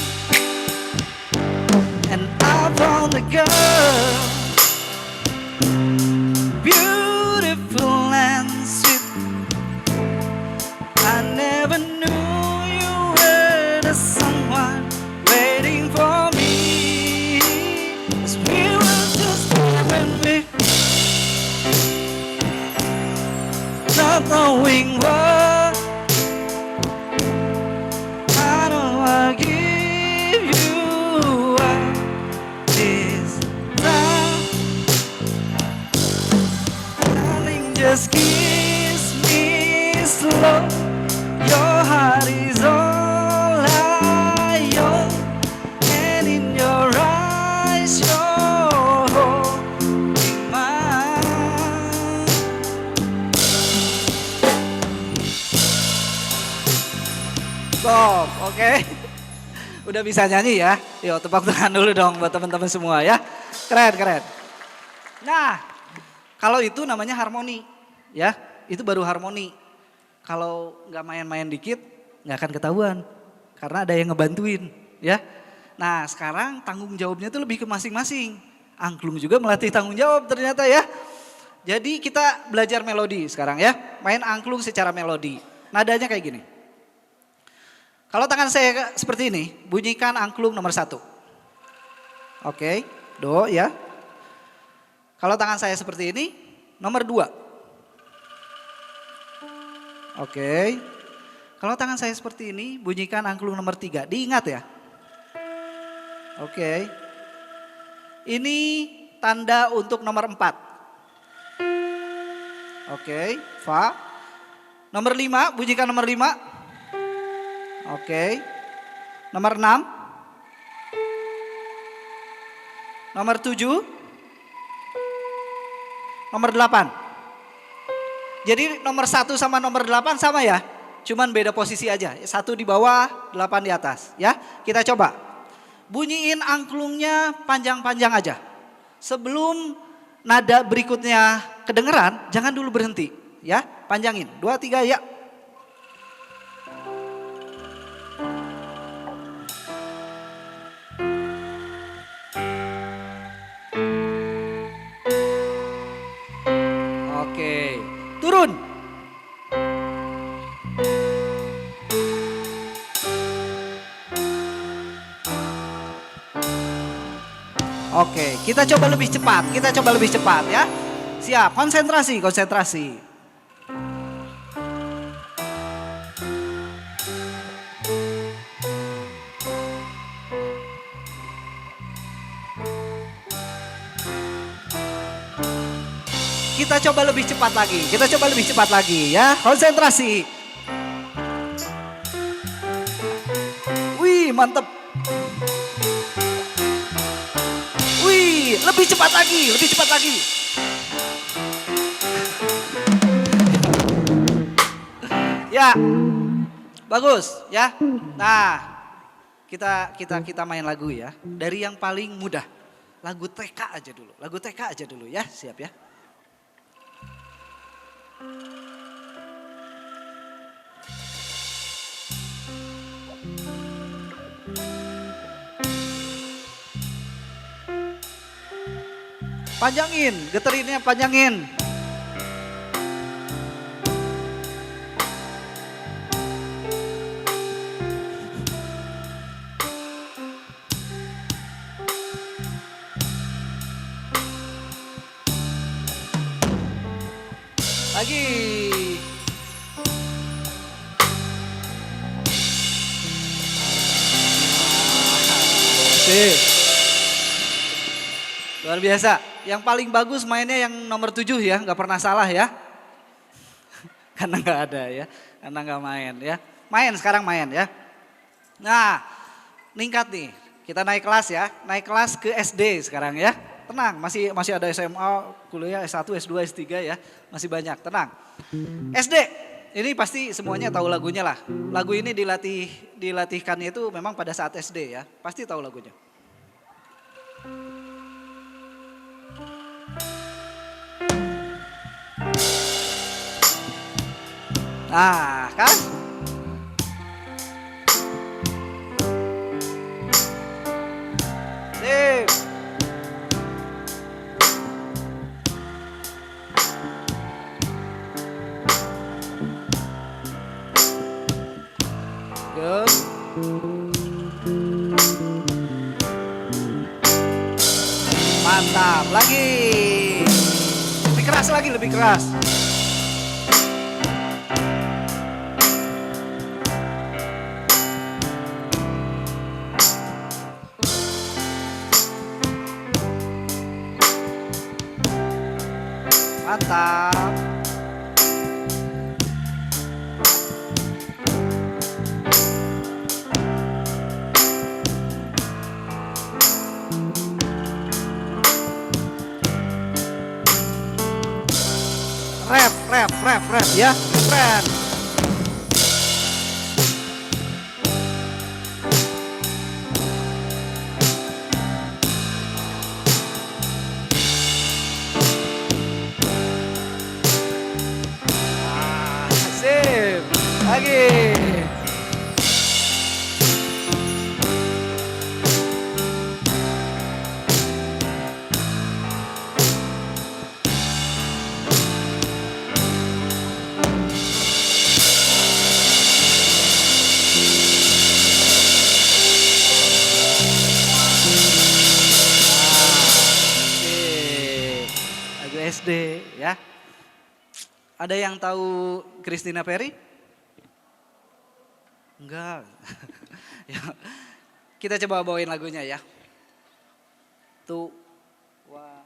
And I found a girl, beautiful and sweet. I never knew you were the someone waiting for me. 'Cause we were just when we not knowing what I don't wanna give you up this time. Darling, just kiss me slow. Your heart is all I own, and in your eyes you're holding mine. Stop, oke. Udah bisa nyanyi ya? Yuk tepuk tangan dulu dong buat teman-teman semua ya. Keren, keren. Nah, kalau itu namanya harmoni ya. Itu baru harmoni. Kalau nggak main-main dikit nggak akan ketahuan. Karena ada yang ngebantuin ya. Nah sekarang tanggung jawabnya itu lebih ke masing-masing. Angklung juga melatih tanggung jawab ternyata ya. Jadi kita belajar melodi sekarang ya. Main angklung secara melodi. Nadanya kayak gini. Kalau tangan saya seperti ini, bunyikan angklung nomor 1. Oke, do ya. Kalau tangan saya seperti ini, nomor 2. Oke. Kalau tangan saya seperti ini, bunyikan angklung nomor 3. Diingat ya. Oke. Ini tanda untuk nomor 4. Oke, fa. Nomor 5, bunyikan nomor 5. Oke. Nomor 6. Nomor 7. Nomor 8. Jadi nomor 1 sama nomor 8 sama ya. Cuman beda posisi aja. 1 di bawah, 8 di atas. Ya, kita coba. Bunyiin angklungnya panjang-panjang aja. Sebelum nada berikutnya kedengeran, jangan dulu berhenti. Ya, panjangin. 2, 3, ya. Oke, turun. Oke, kita coba lebih cepat, ya. Siap, konsentrasi, konsentrasi. Kita coba lebih cepat lagi, ya. Konsentrasi. Wih, mantep. Wih, lebih cepat lagi. Ya, bagus ya. Nah, kita main lagu ya. Dari yang paling mudah, lagu TK aja dulu ya. Siap ya. Panjangin, geterinnya panjangin. Lagi. Sip. Luar biasa. Yang paling bagus mainnya yang nomor 7 ya, nggak pernah salah ya. Karena nggak ada ya, karena nggak main ya. Main sekarang main ya. Nah, meningkat nih. Kita naik kelas ya, naik kelas ke SD sekarang ya. Tenang, masih ada SMA, kuliah S1, S2, S3 ya. Masih banyak, tenang. SD, ini pasti semuanya tahu lagunya lah. Lagu ini dilatihkannya itu memang pada saat SD ya. Pasti tahu lagunya. Nah, kan? Sip. Good. Mantap, lagi. Lebih keras lagi, lebih keras. Mantap. Rap ya, keren. Sip, lagi. Lagu SD ya. Ada yang tahu Christina Perry? Enggak. Ya, kita coba bawain lagunya ya. Tuh. Wah.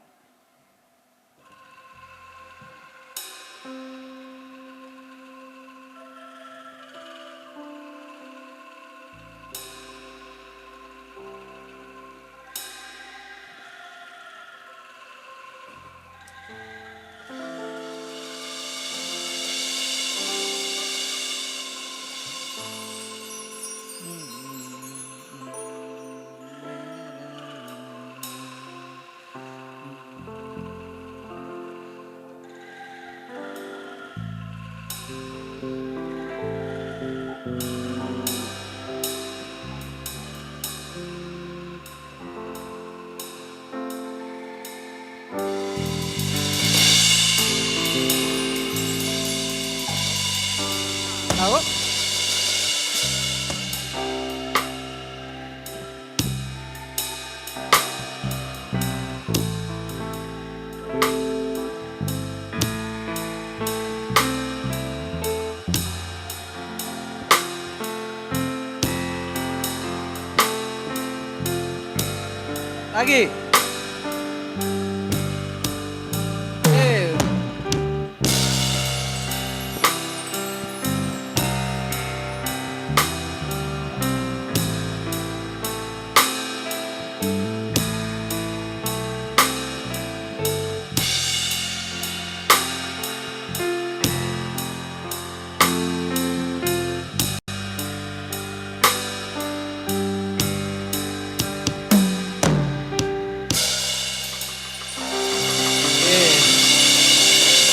Tahu? Lagi.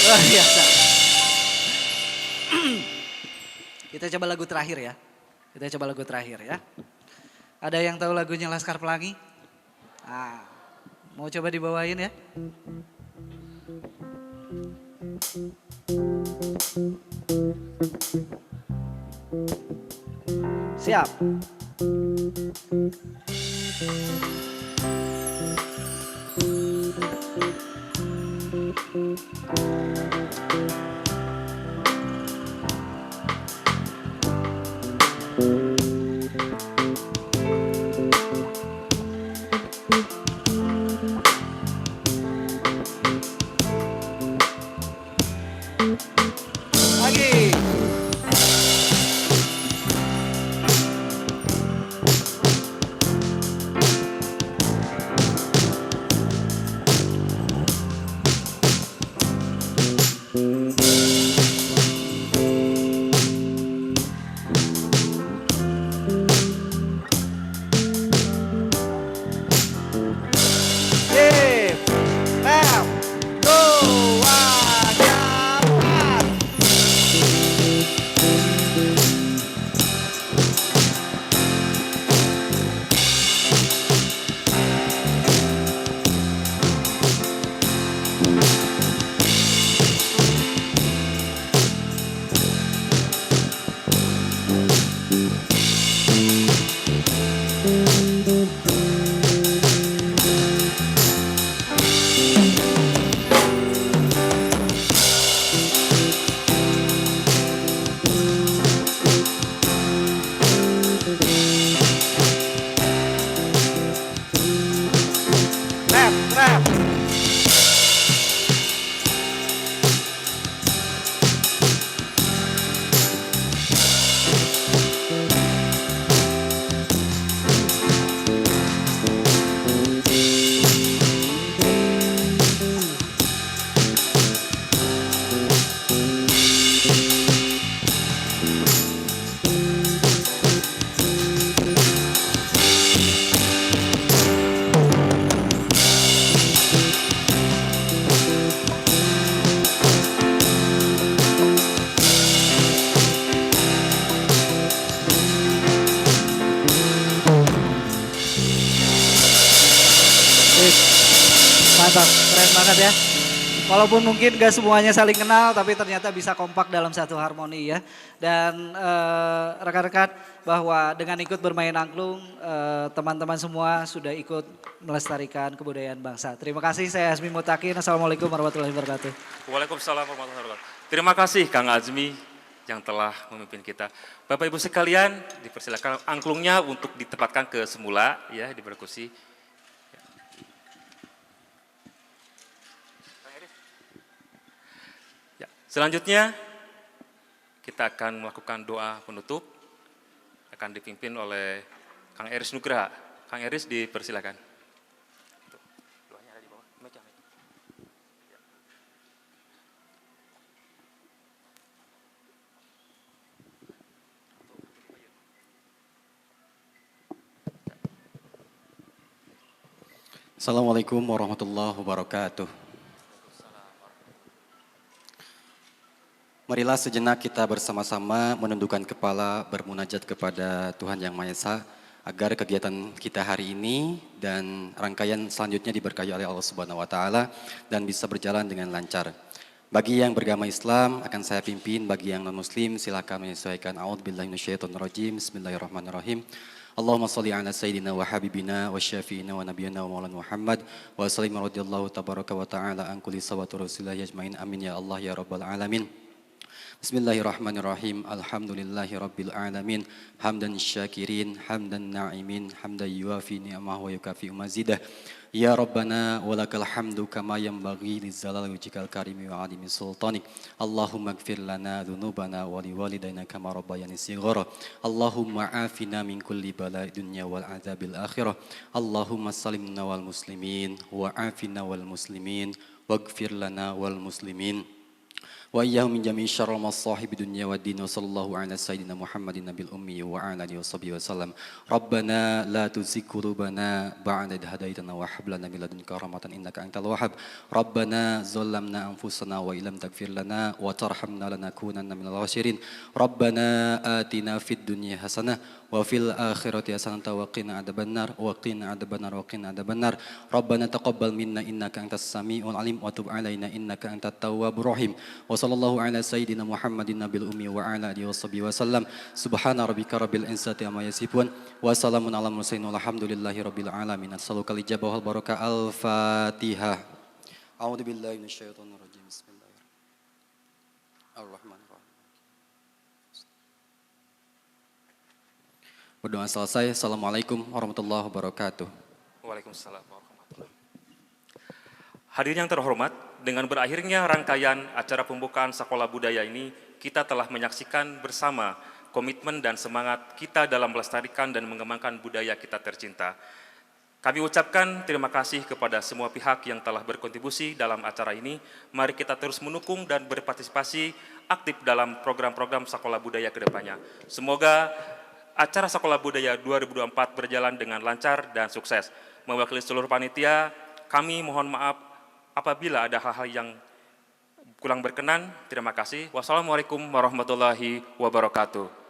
Luar biasa. Kita coba lagu terakhir ya. Kita coba lagu terakhir ya. Ada yang tahu lagunya Laskar Pelangi? Ah, mau coba dibawain ya? Siap. Lagi. Wih, mantap, keren banget ya. Walaupun mungkin gak semuanya saling kenal, tapi ternyata bisa kompak dalam satu harmoni ya. Dan rekan-rekan bahwa dengan ikut bermain angklung, teman-teman semua sudah ikut melestarikan kebudayaan bangsa. Terima kasih, saya Azmi Mutakin. Assalamualaikum warahmatullahi wabarakatuh. Waalaikumsalam warahmatullahi wabarakatuh. Terima kasih Kang Azmi yang telah memimpin kita. Bapak Ibu sekalian, dipersilakan angklungnya untuk ditempatkan ke semula ya di perkusi. Ya, selanjutnya kita akan melakukan doa penutup, akan dipimpin oleh Kang Eris Nugraha. Kang Eris dipersilakan. Doanya ada di bawah meja. Assalamualaikum warahmatullahi wabarakatuh. Marilah sejenak kita bersama-sama menundukkan kepala bermunajat kepada Tuhan Yang Maha Esa agar kegiatan kita hari ini dan rangkaian selanjutnya diberkahi oleh Allah Subhanahu wa taala dan bisa berjalan dengan lancar. Bagi yang beragama Islam akan saya pimpin, bagi yang non muslim silakan menyesuaikan. A'udzubillahi minasyaitonirrajim. Bismillahirrahmanirrahim. Allahumma shalli ala sayyidina wa habibina wa syafi'ina wa nabiyina wa maulana Muhammad wa sallim radhiyallahu tabaraka wa ta'ala an kulli sawatu rasulillah yajmain amin ya Allah ya rabbal alamin. Bismillahirrahmanirrahim. Alhamdulillahi rabbil alamin. Hamdan syakirin, hamdan na'imin, hamdan yuafi ni'amahu wa yukafi mazidah. Ya Rabbana walakal hamdu kama yanbaghi lizzalal wajhikal karimi wa adimi sultanik. Allahumma gfir lana dhunubana wa liwalidayna kama rabbayani shighara. Allahumma afina min kulli bala'i dunya wal adzabil akhirah. Allahumma salimna wal muslimin wa afina wal muslimin waghfir lana wal muslimin. Wa iyyahum min jami'i syarril masahib dunya wad din wa sallallahu ala sayyidina Muhammadin nabil ummi wa ala alihi washabihi wasallam. Rabbana la tuzigh qulubana ba'da idh hadaitana wa hab lana min ladunka rahmatan innaka antal wahhab. Rabbana zalamna anfusana wa illam taghfir lana wa tarhamna lanakunanna minal khasirin. Rabbana atina fid dunya hasanah wa fil akhirati hasanah wa qina adzabannar wa qina adzabannar wa qina adzabannar. Rabbana taqabbal minna innaka antas samiul alim wa tub alaina innaka antat tawwabur rahim. Wa sallallahu ala sayyidina Muhammadin nabil ummi wa ala alihi washabihi wasallam. Subhana rabbika rabbil izzati amma yasifun wa salamun alal mursalin walhamdulillahi rabbil alamin. As'aluka al-ijabah wal barakah. Al-Fatihah. A'udzu billahi minasyaitonir rajim. Bismillahirrahmanirrahim. Berdoa selesai. Assalamualaikum warahmatullahi wabarakatuh. Waalaikumsalam warahmatullahi wabarakatuh. Hadirin yang terhormat, dengan berakhirnya rangkaian acara pembukaan Sekolah Budaya ini, kita telah menyaksikan bersama komitmen dan semangat kita dalam melestarikan dan mengembangkan budaya kita tercinta. Kami ucapkan terima kasih kepada semua pihak yang telah berkontribusi dalam acara ini. Mari kita terus mendukung dan berpartisipasi aktif dalam program-program Sekolah Budaya ke depannya. Semoga acara Sekolah Budaya 2024 berjalan dengan lancar dan sukses. Mewakili seluruh panitia, kami mohon maaf apabila ada hal-hal yang kurang berkenan. Terima kasih. Wassalamualaikum warahmatullahi wabarakatuh.